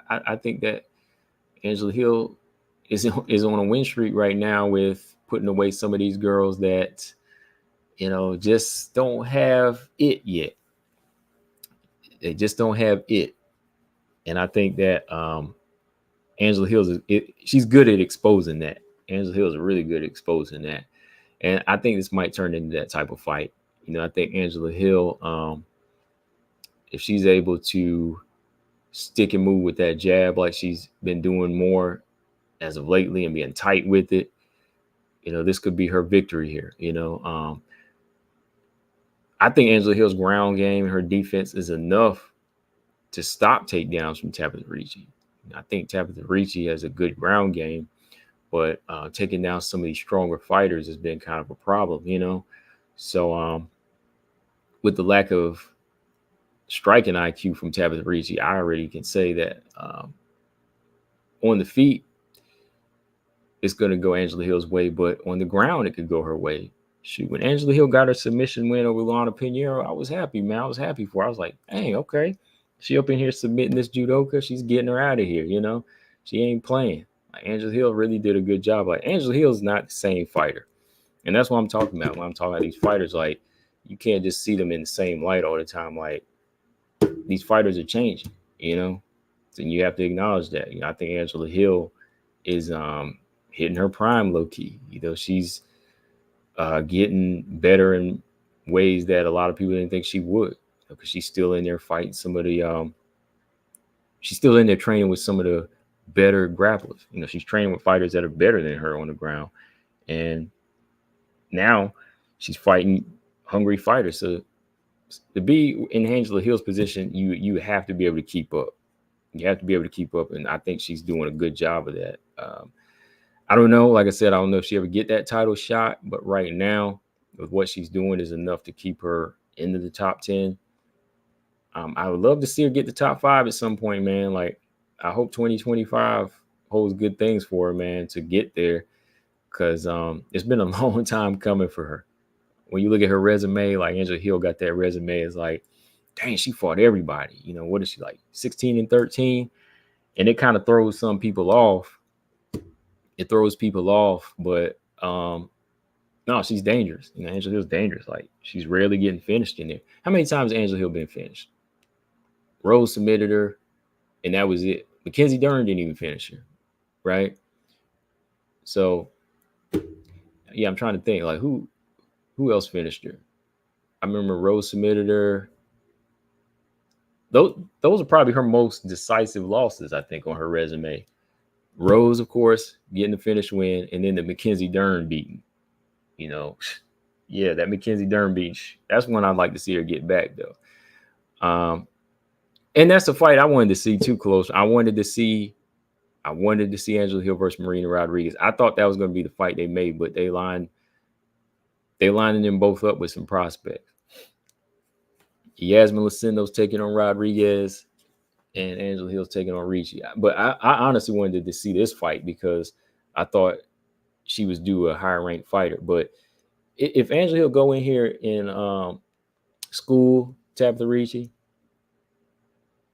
I think that Angela Hill is on a win streak right now with putting away some of these girls that, just don't have it yet. They just don't have it. And I think that Angela Hill she's good at exposing that. Angela Hill is really good at exposing that. And I think this might turn into that type of fight. I think Angela Hill, if she's able to stick and move with that jab like she's been doing more as of lately and being tight with it, this could be her victory here. I think Angela Hill's ground game, her defense is enough to stop takedowns from Tabitha Ricci. I think Tabitha Ricci has a good ground game, but taking down some of these stronger fighters has been kind of a problem, So with the lack of striking IQ from Tabitha Ricci, I already can say that on the feet, it's going to go Angela Hill's way, but on the ground, it could go her way. Shoot, when Angela Hill got her submission win over Lana Pinheiro, I was happy, man. I was happy for her. I was like, hey, okay. She up in here submitting this judoka. She's getting her out of here, She ain't playing. Like, Angela Hill really did a good job. Like, Angela Hill's not the same fighter. And that's what I'm talking about when I'm talking about these fighters. Like, you can't just see them in the same light all the time. Like, these fighters are changing, And you have to acknowledge that. I think Angela Hill is hitting her prime low key. She's getting better in ways that a lot of people didn't think she would, because she's still in there fighting some of the she's still in there training with some of the better grapplers. She's training with fighters that are better than her on the ground, and now she's fighting hungry fighters. So to be in Angela Hill's position, you have to be able to keep up. You have to be able to keep up, and I think she's doing a good job of that. I don't know. Like I said, I don't know if she ever get that title shot, but right now, with what she's doing, is enough to keep her into the top 10. I would love to see her get the top 5 at some point, man. Like, I hope 2025 holds good things for her, man, to get there, because it's been a long time coming for her. When you look at her resume, like Angela Hill got that resume, it's like, dang, she fought everybody. What is she, like 16-13? And it kind of throws some people off. It throws people off, but no, she's dangerous. Angela Hill's dangerous. Like, she's rarely getting finished in there. How many times has Angela Hill been finished? Rose submitted her, and that was it. Mackenzie Dern didn't even finish her, right? So, yeah, I'm trying to think, like, who else finished her? I remember Rose submitted her. Those are probably her most decisive losses, I think, on her resume. Rose, of course, getting the finish win, and then the Mackenzie Dern beating. Yeah, that Mackenzie Dern beat. That's one I'd like to see her get back, though. And that's a fight I wanted to see too close. I wanted to see Angela Hill versus Marina Rodriguez. I thought that was going to be the fight they made, but they lining them both up with some prospects. Yasmin Lucindo's taking on Rodriguez, and Angela Hill's taking on Ricci. But I honestly wanted to see this fight because I thought she was due a higher ranked fighter. But if Angela Hill go in here and school Tabitha Ricci,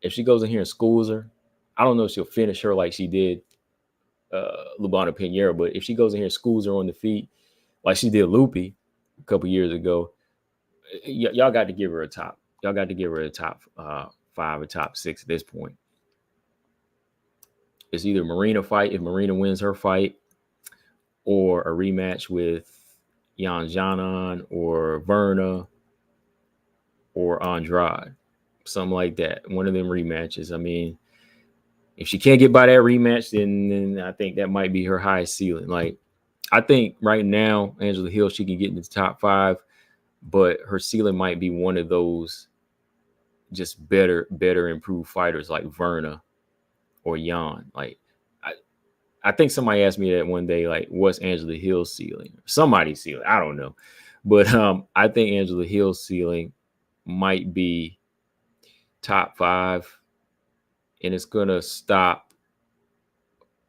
if she goes in here and schools her, I don't know if she'll finish her like she did Lubana Pinheiro, but if she goes in here and schools her on the feet like she did Lupi a couple years ago, y'all got to give her a top. Y'all got to give her a top 5 or top 6 at this point. It's either Marina fight if Marina wins her fight, or a rematch with Yan Janan or Verna or Andrade, something like that. One of them rematches. I mean, if she can't get by that rematch, then I think that might be her highest ceiling. Like, I think right now, Angela Hill, she can get into the top 5, but her ceiling might be one of those just better improved fighters like Verna or Yan. Like, I think somebody asked me that one day, like, what's Angela Hill's ceiling? Somebody's ceiling. I don't know. But I think Angela Hill's ceiling might be top 5, and it's going to stop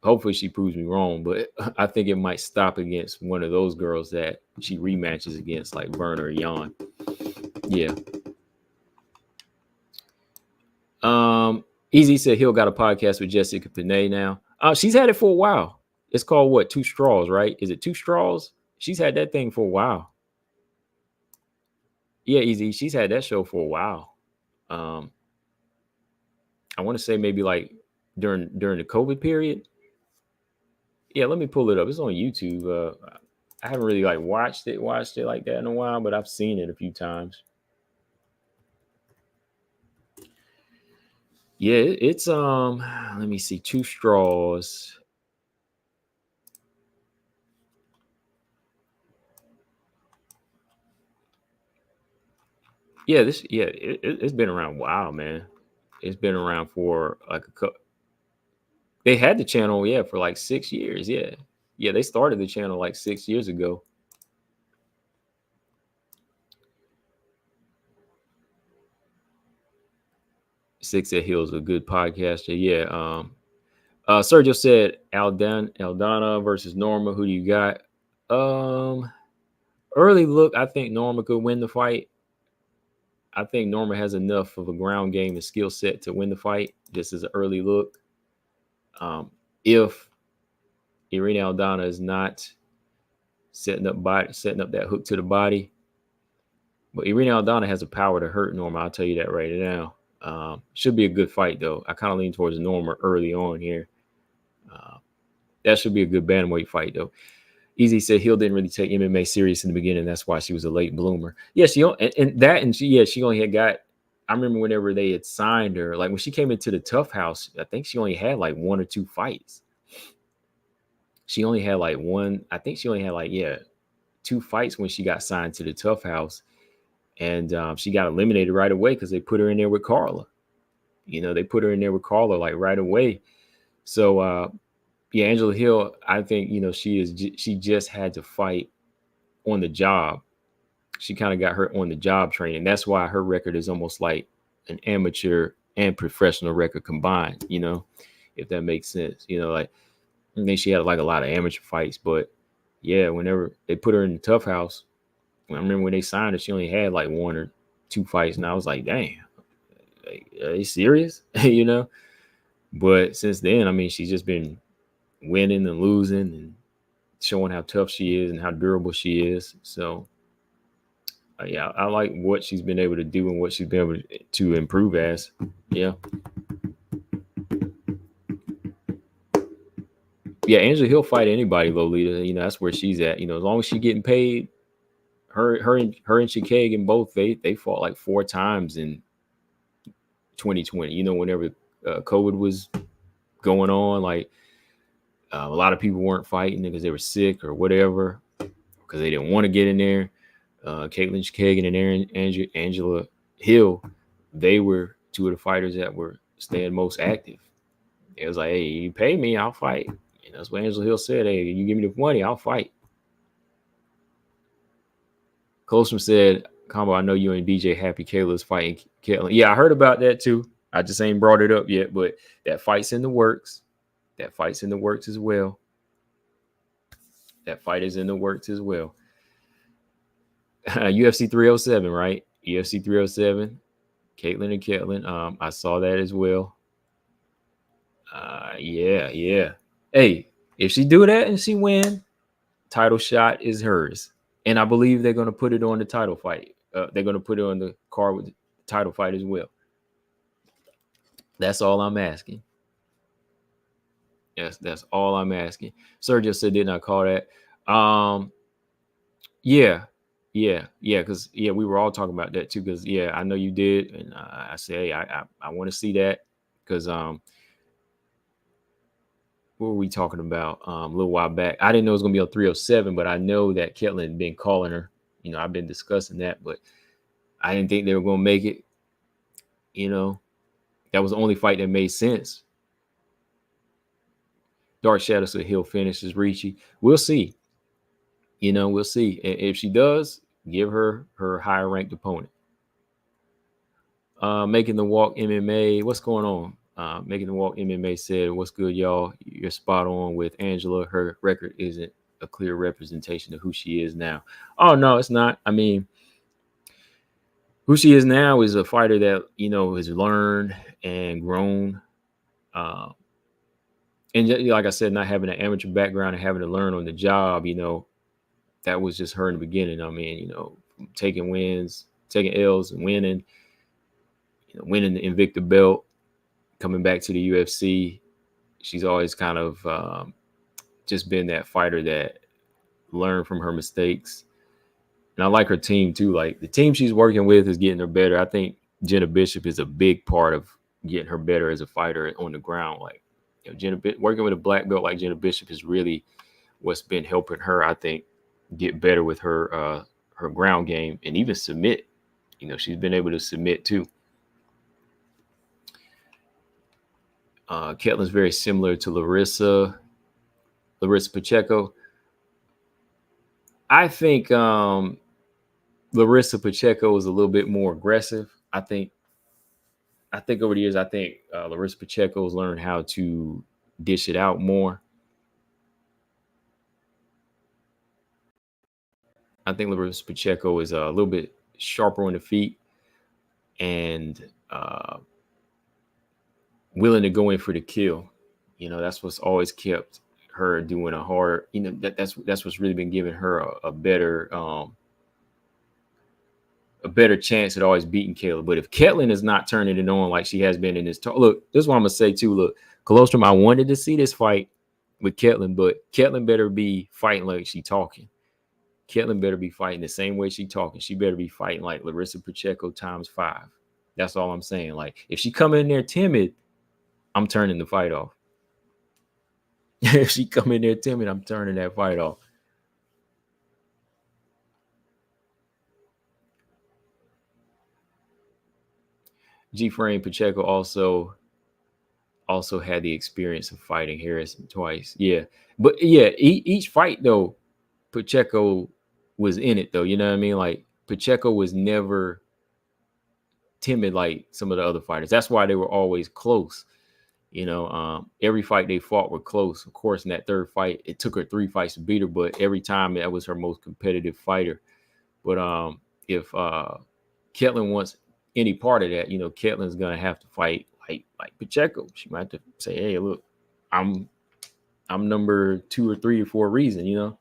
hopefully she proves me wrong, but I think it might stop against one of those girls that she rematches against, like Verna or Jan. Yeah. Easy said Hill got a podcast with Jessica Panay now. She's had it for a while. It's called what? Two Straws, right? Is it Two Straws? She's had that thing for a while. Yeah, Easy. She's had that show for a while. I want to say maybe like during the COVID period. Yeah, let me pull it up. It's on YouTube. I haven't really like watched it like that in a while, but I've seen it a few times. Yeah, it's let me see, Two Straws. Yeah, it's been around a while, man. It's been around for like they had the channel, yeah, for like 6 years. Yeah, they started the channel like 6 years ago. Six at Hill's a good podcaster. Yeah. Sergio said Aldana versus Norma. Who do you got? Early look, I think Norma could win the fight. I think Norma has enough of a ground game and skill set to win the fight. Just as an early look. If Irene Aldana is not setting up that hook to the body, but Irene Aldana has the power to hurt Norma. I'll tell you that right now. Should be a good fight though. I kind of lean towards Norma early on here. That should be a good bantamweight fight though. Easy said Hill didn't really take MMA serious in the beginning. That's why she was a late bloomer. Yeah, she only had got. I remember whenever they had signed her, like when she came into the Tough House, I think she only had like one or two fights. She only had like one. I think she only had like two fights when she got signed to the Tough House, and she got eliminated right away because they put her in there with Carla. They put her in there with Carla like right away. So yeah, Angela Hill, I think she just had to fight on the job. She kind of got her on the job training. That's why her record is almost like an amateur and professional record combined. If that makes sense. Like I think she had like a lot of amateur fights, but yeah, whenever they put her in the Tough House, I remember when they signed her, she only had like one or two fights, and I was like, "Damn, are you serious?" But since then, I mean, she's just been winning and losing and showing how tough she is and how durable she is. So, yeah, I like what she's been able to do and what she's been able to improve as. Yeah. Yeah, Angela Hill fight anybody, Lolita. That's where she's at. As long as she's getting paid, her and Chikagan both they fought like 4 times in 2020. Whenever COVID was going on, like a lot of people weren't fighting because they were sick or whatever, because they didn't want to get in there. Caitlin Chikagan and Angela Hill, they were two of the fighters that were staying most active. It was like, hey, you pay me, I'll fight. That's what Angela Hill said. Hey, you give me the money, I'll fight. Colstrom said, Combo, I know you and BJ happy Kayla's fighting Caitlin. Yeah, I heard about that too. I just ain't brought it up yet, but that fight's in the works. That fight's in the works as well. That fight is in the works as well. UFC 307, right? UFC 307. Caitlin and Caitlin. I saw that as well. Yeah. Hey, if she do that and she win, title shot is hers. And I believe they're going to put it on the title fight. They're going to put it on the card with the title fight as well. That's all I'm asking. Yes, that's all I'm asking. Sergio said, did not call that. Yeah, because we were all talking about that too. Because I know you did, and I say, hey, I want to see that because what were we talking about a little while back? I didn't know it was gonna be on 307, but I know that Caitlin had been calling her. I've been discussing that, but I didn't think they were gonna make it. That was the only fight that made sense. Dark Shadow said he'll finish his Ricci. We'll see. We'll see. And if she does, give her higher ranked opponent. Making the walk MMA. What's going on? Making the Walk MMA said, "What's good, y'all? You're spot on with Angela. Her record isn't a clear representation of who she is now." Oh no, it's not. I mean, who she is now is a fighter that has learned and grown. And like I said, not having an amateur background and having to learn on the job, that was just her in the beginning. I mean, taking wins, taking L's and winning, winning the Invicta belt, coming back to the UFC. She's always kind of just been that fighter that learned from her mistakes. And I like her team too. Like the team she's working with is getting her better. I think Jenna Bishop is a big part of getting her better as a fighter on the ground. Like working with a black belt like Jenna Bishop is really what's been helping her, I think, get better with her her ground game and even submit. She's been able to submit too. Ketlin's very similar to Larissa Pacheco. I think Larissa Pacheco is a little bit more aggressive. I think over the years, Larissa Pacheco has learned how to dish it out more. I think Larissa Pacheco is a little bit sharper on the feet and willing to go in for the kill. That's what's always kept her doing a hard. That's what's really been giving her a better chance at always beating Kayla. But if Ketlin is not turning it on like she has been in this talk, look, this is what I'm gonna say too. Look, Colostrum, I wanted to see this fight with Ketlin, but Ketlin better be fighting like she talking. Ketlin better be fighting the same way she talking. She better be fighting like Larissa Pacheco ×5. That's all I'm saying. Like if she come in there timid, I'm turning the fight off. If she come in there timid, I'm turning that fight off. G-Frame Pacheco also had the experience of fighting Harrison twice. Yeah. But yeah, each fight though, Pacheco was in it though. You know what I mean? Like Pacheco was never timid like some of the other fighters. That's why they were always close. Every fight they fought were close. Of course, in that third fight, it took her 3 fights to beat her, but every time that was her most competitive fighter. But if Ketlin wants any part of that, Ketlin's gonna have to fight like Pacheco. She might have to say, "Hey, look, I'm number 2 or 3 or 4 reason."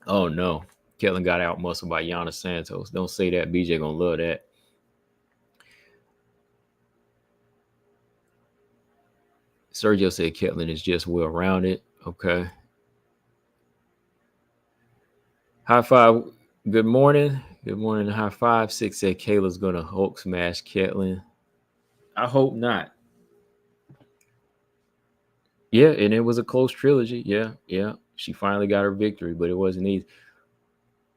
Oh no, Ketlin got out muscled by Yana Santos. Don't say that. BJ gonna love that. Sergio said Ketlin is just well-rounded. Okay. High five. Good morning. Good morning. High five. 6 said Kayla's gonna Hulk smash Ketlin. I hope not. Yeah, and it was a close trilogy. Yeah. She finally got her victory, but it wasn't easy.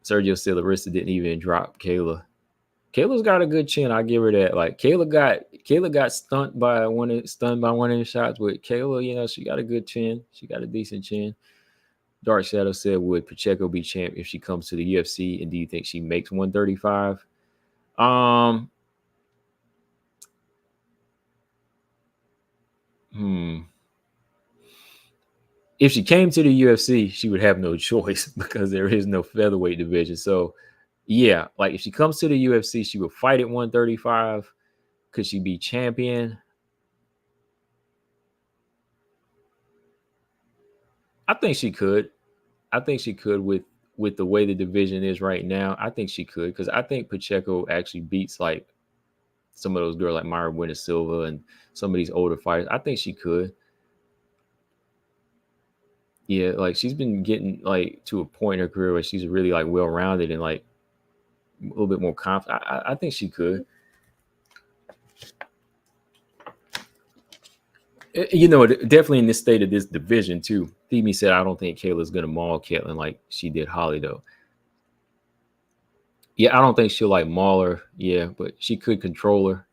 Sergio said Larissa didn't even drop Kayla. Kayla's got a good chin. I give her that. Like Kayla got stunned by one of the shots, but Kayla, she got a good chin. She got a decent chin. Dark Shadow said, would Pacheco be champ if she comes to the UFC? And do you think she makes 135? If she came to the UFC, she would have no choice because there is no featherweight division. So, yeah, like if she comes to the UFC, she would fight at 135. Could she be champion? I think she could. With the way the division is right now. I think she could because I think Pacheco actually beats like some of those girls like Myra Winter Silva and some of these older fighters. I think she could. Yeah, like she's been getting like to a point in her career where she's really like well-rounded and like a little bit more confident. I think she could. Definitely in this state of this division too. Theme said, I don't think Kayla's gonna maul Ketlin like she did Holly though. Yeah, I don't think she'll like maul her. Yeah, but she could control her.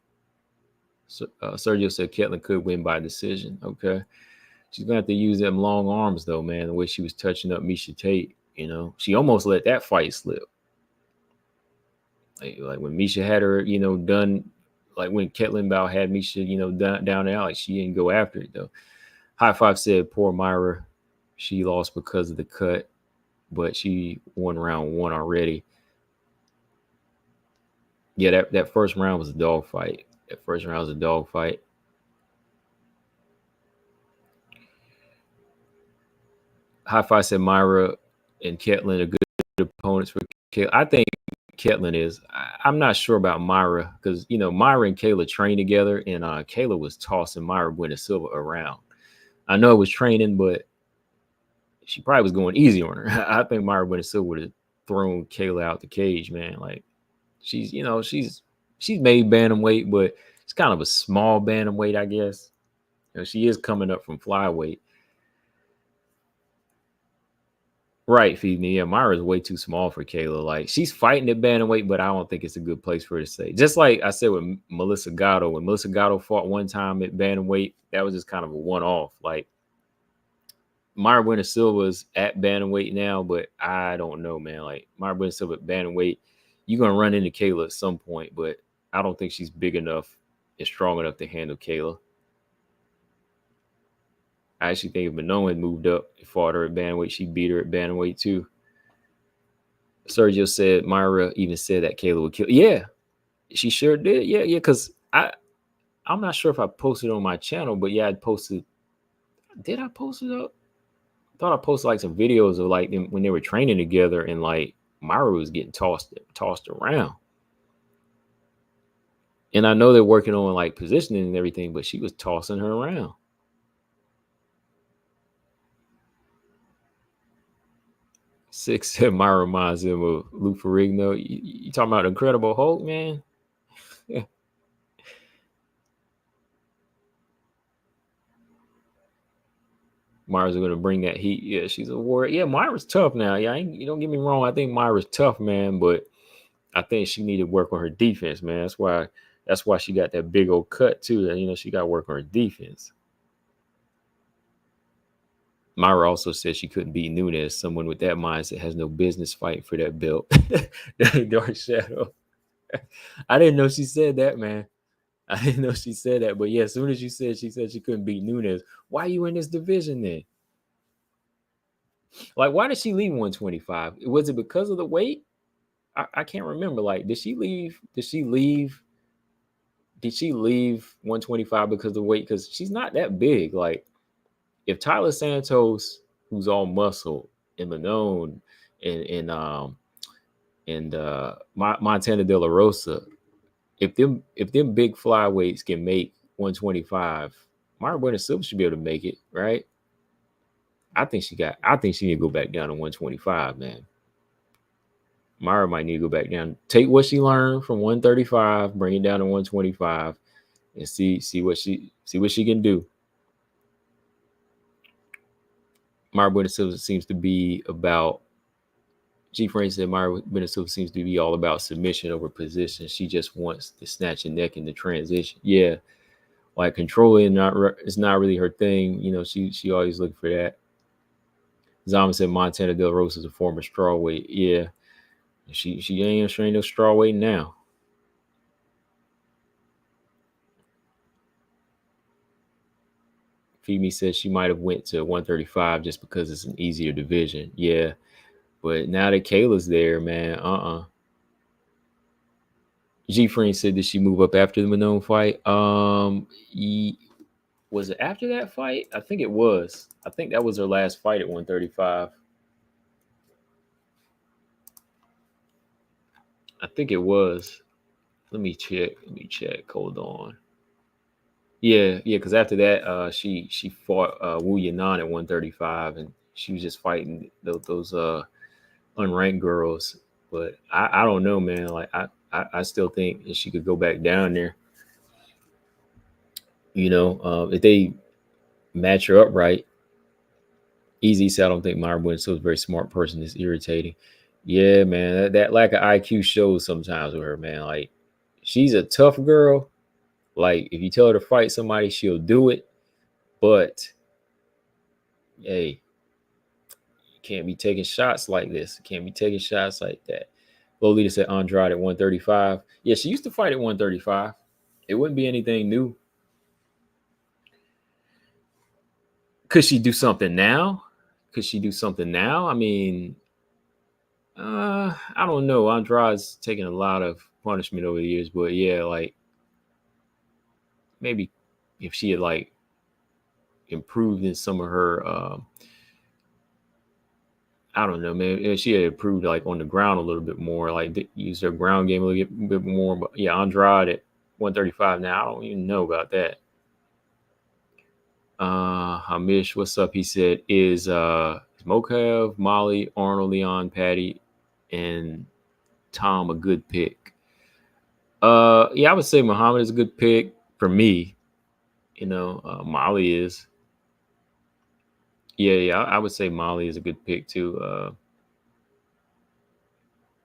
So, Sergio said Ketlin could win by decision. Okay. She's gonna have to use them long arms though, man. The way she was touching up Miesha Tate, she almost let that fight slip. Like when Miesha had her, done like when Ketlin Bow had me shit, down and out, like she didn't go after it though. High Five said, poor Myra, she lost because of the cut, but she won round 1 already. Yeah, that first round was a dogfight. High Five said Myra and Ketlin are good opponents for Kayla. I think Ketlin is. I'm not sure about Myra because Myra and Kayla trained together, and Kayla was tossing Myra Silva around. I know it was training, but she probably was going easy on her. I think Myra Silva would have thrown Kayla out the cage, man. Like she's made bantamweight, but it's kind of a small bantamweight, I guess. She is coming up from flyweight. Right, feed me. Yeah, Myra's way too small for Kayla. Like she's fighting at bantamweight, but I don't think it's a good place for her to stay. Just like I said with Melissa Gatto, when Melissa Gatto fought one time at bantamweight, that was just kind of a one-off. Like Myra Silva's at bantamweight now, but I don't know, man. Like Myra Silva at bantamweight, you're gonna run into Kayla at some point, but I don't think she's big enough and strong enough to handle Kayla. I actually think if Bannon had moved up and fought her at bantamweight, she beat her at bantamweight too. Sergio said Myra even said that Kayla would kill. Yeah, she sure did. Yeah, because I'm not sure if I posted on my channel, but yeah, I posted. Did I post it up? I thought I posted like some videos of like them when they were training together, and like Myra was getting tossed around. And I know they're working on like positioning and everything, but she was tossing her around. Six said Myra reminds him of Lou Ferrigno. You talking about Incredible Hulk, man? Myra's going to bring that heat. Yeah, she's a warrior. Yeah, Myra's tough now. Yeah, you don't get me wrong. I think Myra's tough, man, but I think she needed to work on her defense, man. That's why she got that big old cut too. She got to work on her defense. Myra also said she couldn't beat Nunes. Someone with that mindset has no business fighting for that belt. Dark Shadow. I didn't know she said that, man. I didn't know she said that. But yeah, as soon as she said she couldn't beat Nunes, why are you in this division then? Like, why did she leave 125? Was it because of the weight? I can't remember. Like, did she leave 125 because of the weight? Because she's not that big. Like, if Tyler Santos, who's all muscle, and Bannon and Montana De La Rosa, if them big flyweights can make 125, Myra Silva should be able to make it, right? I think she need to go back down to 125, man. Myra might need to go back down, take what she learned from 135, bring it down to 125, and see what she can do. Myra Silva seems to be about. G. Frank said Myra Silva seems to be all about submission over position. She just wants to snatch a neck in the transition. Yeah, like controlling is not really her thing. She always looking for that. Zama said Montana Del Rosa is a former strawweight. Yeah, she ain't no strawweight now. Femi said she might have went to 135 just because it's an easier division. Yeah, but now that Kayla's there, man, G. Friend said, did she move up after the Manon fight? Was it after that fight? I think it was. I think that was her last fight at 135. I think it was. Let me check. Hold on. Yeah, because after that, she fought Wu Yanan at 135, and she was just fighting those unranked girls. But I don't know, man. Like I still think that she could go back down there. If they match her up right. Easy said, I don't think Myra Williams is a very smart person. It's irritating. Yeah, man, that lack of IQ shows sometimes with her, man. Like, she's a tough girl. Like, if you tell her to fight somebody, she'll do it. But, hey, you can't be taking shots like this. You can't be taking shots like that. Lolita said Andrade at 135. Yeah, she used to fight at 135. It wouldn't be anything new. Could she do something now? I mean, I don't know. Andrade's taken a lot of punishment over the years, but yeah, like maybe if she had like improved in some of her, I don't know, man. If she had improved like on the ground a little bit more, like use her ground game a little bit more. But yeah, Andrade at 135 now. I don't even know about that. Hamish, what's up? He said, is Mokaev, Molly, Arnold, Leon, Patty, and Tom a good pick? Yeah, I would say Muhammad is a good pick for me. You know, Molly is. Yeah, I would say Molly is a good pick too.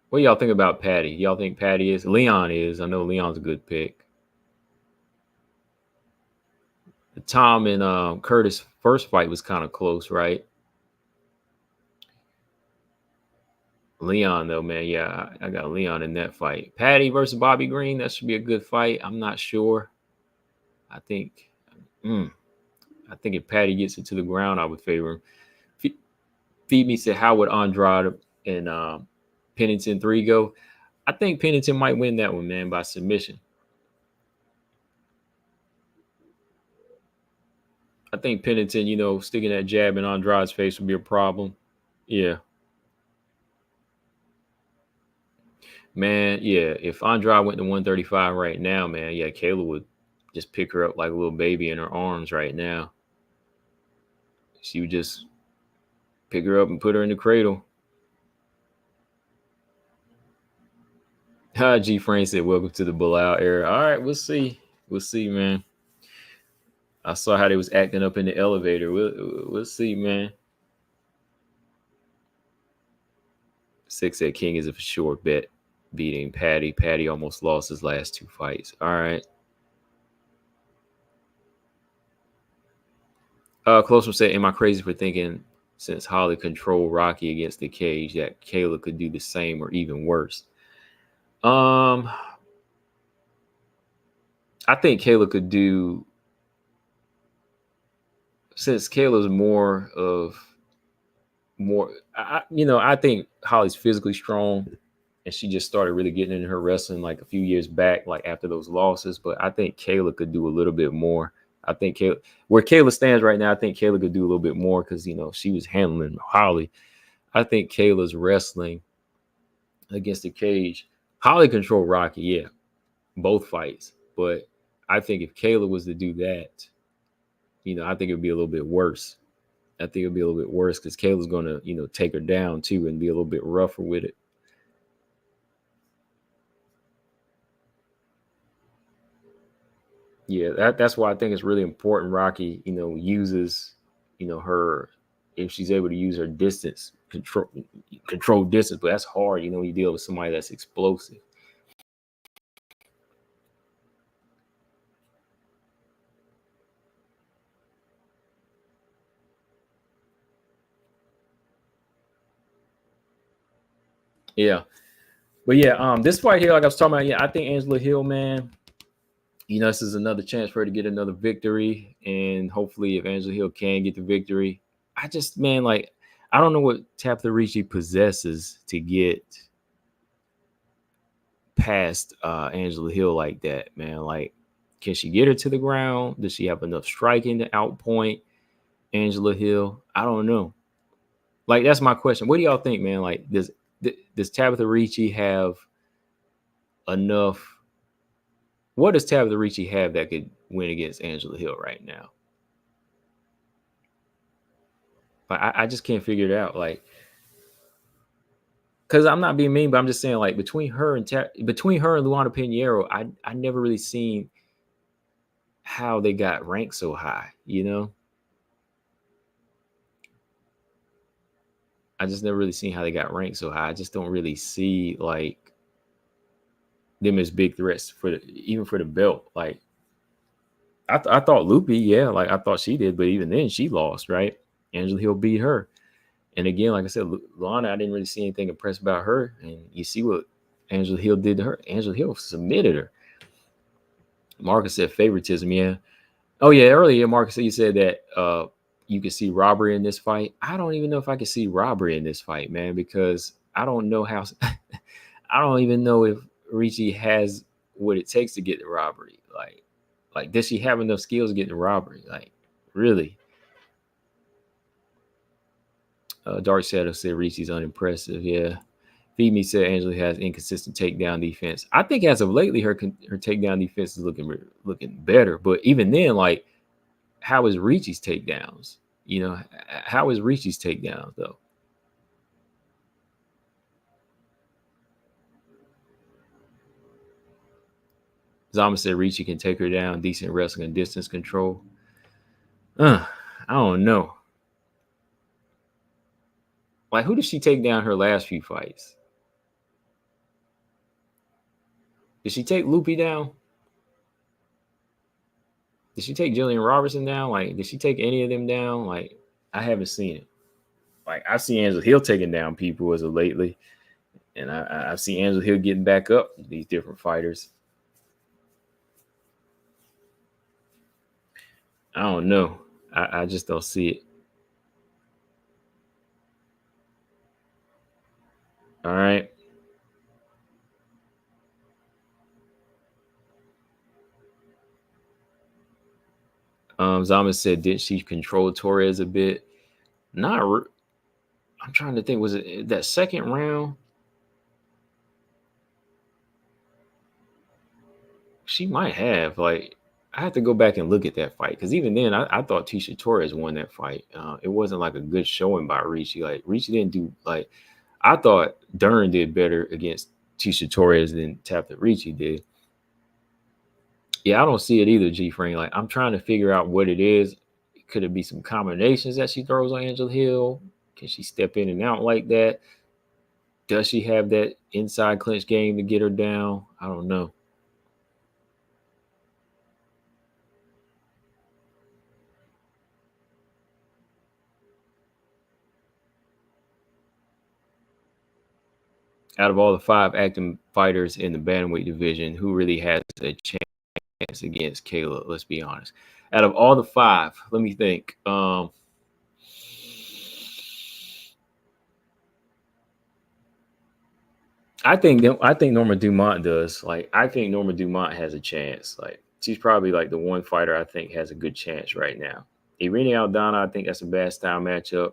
What do y'all think about Patty? Y'all think Patty is? Leon is. I know Leon's a good pick. The Tom and Curtis first fight was kind of close, right? Leon, though, man, yeah, I got Leon in that fight. Patty versus Bobby Green, that should be a good fight. I'm not sure. I think, I think if Patty gets it to the ground, I would favor him. Feed me said, how would Andrade and Pennington 3 go? I think Pennington might win that one, man, by submission. I think Pennington, you know, sticking that jab in Andrade's face would be a problem. Yeah. Man, yeah. If Andrade went to 135 right now, man, yeah, Kayla would just pick her up like a little baby in her arms right now. She would just pick her up and put her in the cradle. G. Frank said, welcome to the Bilal era. All right, we'll see. We'll see, man. I saw how they was acting up in the elevator. We'll see, man. Six said King is a for sure bet beating Patty. Patty almost lost his last 2 fights. All right. Close one said, am I crazy for thinking since Holly controlled Rocky against the cage that Kayla could do the same or even worse? I think Kayla could do, since Kayla's I think Holly's physically strong and she just started really getting into her wrestling like a few years back, like after those losses. But I think Kayla could do a little bit more. I think where Kayla stands right now, I think Kayla could do a little bit more because, you know, she was handling Holly. I think Kayla's wrestling against the cage. Holly controlled Rocky, yeah, both fights. But I think if Kayla was to do that, you know, I think it'd be a little bit worse. I think it'd be a little bit worse because Kayla's going to, you know, take her down too and be a little bit rougher with it. Yeah, that's why I think it's really important Rocky, you know, uses, you know, her, if she's able to use her distance, control distance, but that's hard, you know, when you deal with somebody that's explosive. Yeah. But yeah, this fight here, like I was talking about, yeah, I think Angela Hill, man, you know, this is another chance for her to get another victory. And hopefully if Angela Hill can get the victory, I just, man, like, I don't know what Tabitha Ricci possesses to get past Angela Hill like that, man. Like, can she get her to the ground? Does she have enough striking to outpoint Angela Hill? I don't know. Like, that's my question. What do y'all think, man? Like, does Tabitha Ricci have enough? What does Tabitha Ricci have that could win against Angela Hill right now? I just can't figure it out. Like, because I'm not being mean, but I'm just saying, like, between her and Luana Pinheiro, I never really seen how they got ranked so high, you know? I just never really seen how they got ranked so high. I just don't really see like them as big threats even for the belt. Like I thought Loopy, yeah, like I thought she did, but even then she lost, right? Angela Hill beat her. And again, like I said, Lana, I didn't really see anything impressed about her. And you see what Angela Hill did to her. Angela Hill submitted her. Marcus said favoritism. Yeah. Oh yeah. Earlier, Marcus, you said that you could see robbery in this fight. I don't even know if I could see robbery in this fight, man, because I don't know how. I don't even know if Ricci has what it takes to get the robbery. Like, does she have enough skills to get the robbery? Like, really? Dark Shadow said Ricci's unimpressive. Yeah. Feed Me said Angela has inconsistent takedown defense. I think as of lately, her takedown defense is looking better. But even then, like, how is Ricci's takedowns? You know, how is Ricci's takedowns though? Zama said Ricci can take her down, decent wrestling and distance control. I don't know. Like, who did she take down her last few fights? Did she take Loopy down? Did she take Jillian Robertson down? Like, did she take any of them down? Like, I haven't seen it. Like, I've seen Angela Hill taking down people as of lately, and I've seen Angela Hill getting back up these different fighters. I don't know. I just don't see it. All right. Zama said, did she control Torres a bit? Not. I'm trying to think. Was it that second round? She might have. Like, I have to go back and look at that fight because even then, I thought Tisha Torres won that fight. It wasn't like a good showing by Ricci. Like, Ricci didn't do like. I thought Dern did better against Tisha Torres than Tapta Ricci did. Yeah, I don't see it either, G Frank. Like, I'm trying to figure out what it is. Could it be some combinations that she throws on Angela Hill? Can she step in and out like that? Does she have that inside clinch game to get her down? I don't know. Out of all the 5 active fighters in the bantamweight division, who really has a chance against Kayla? Let's be honest. Out of all the 5, let me think. I think Norma Dumont does. Like, I think Norma Dumont has a chance. Like, she's probably like the one fighter I think has a good chance right now. Irene Aldana, I think that's a bad style matchup.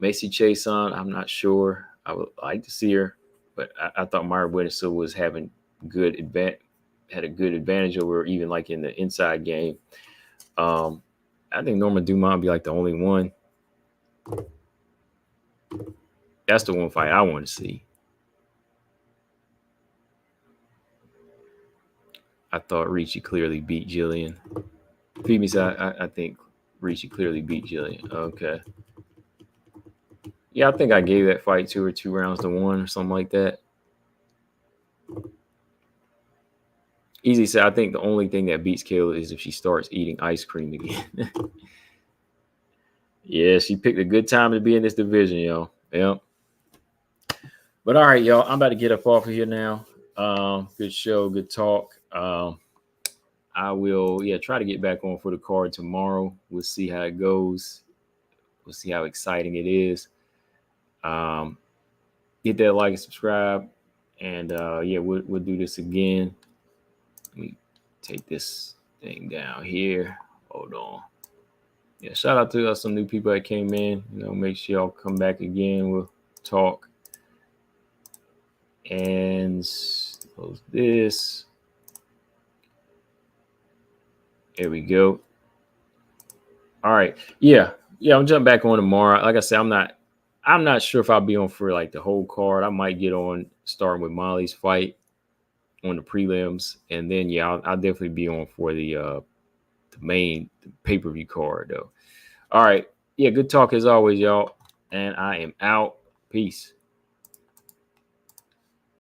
Macy Chason, I'm not sure. I would like to see her, but I thought Myra Weddingsill was having had a good advantage over her, even like in the inside game. I think Norma Dumont would be like the only one. That's the one fight I want to see. I thought Ricci clearly beat Jillian. Phoebe said, I think Ricci clearly beat Jillian. Okay. Yeah, I think I gave that fight to her 2-1 or something like that. Easy said, I think the only thing that beats Kayla is if she starts eating ice cream again. Yeah, she picked a good time to be in this division, yo. Yep. But all right, y'all, I'm about to get up off of here now. Good show, good talk. I will, try to get back on for the card tomorrow. We'll see how it goes. We'll see how exciting it is. Hit that like and subscribe, and we'll do this again. Let me take this thing down here. Hold on. Yeah, shout out to some new people that came in. Make sure y'all come back again. We'll talk. And close this. There we go. All right. Yeah, I'll jump back on tomorrow. Like I said, I'm not sure if I'll be on for like the whole card. I might get on starting with Molly's fight on the prelims, and then I'll definitely be on for the main pay-per-view card though. All right. Yeah, good talk as always, y'all. And I am out. Peace.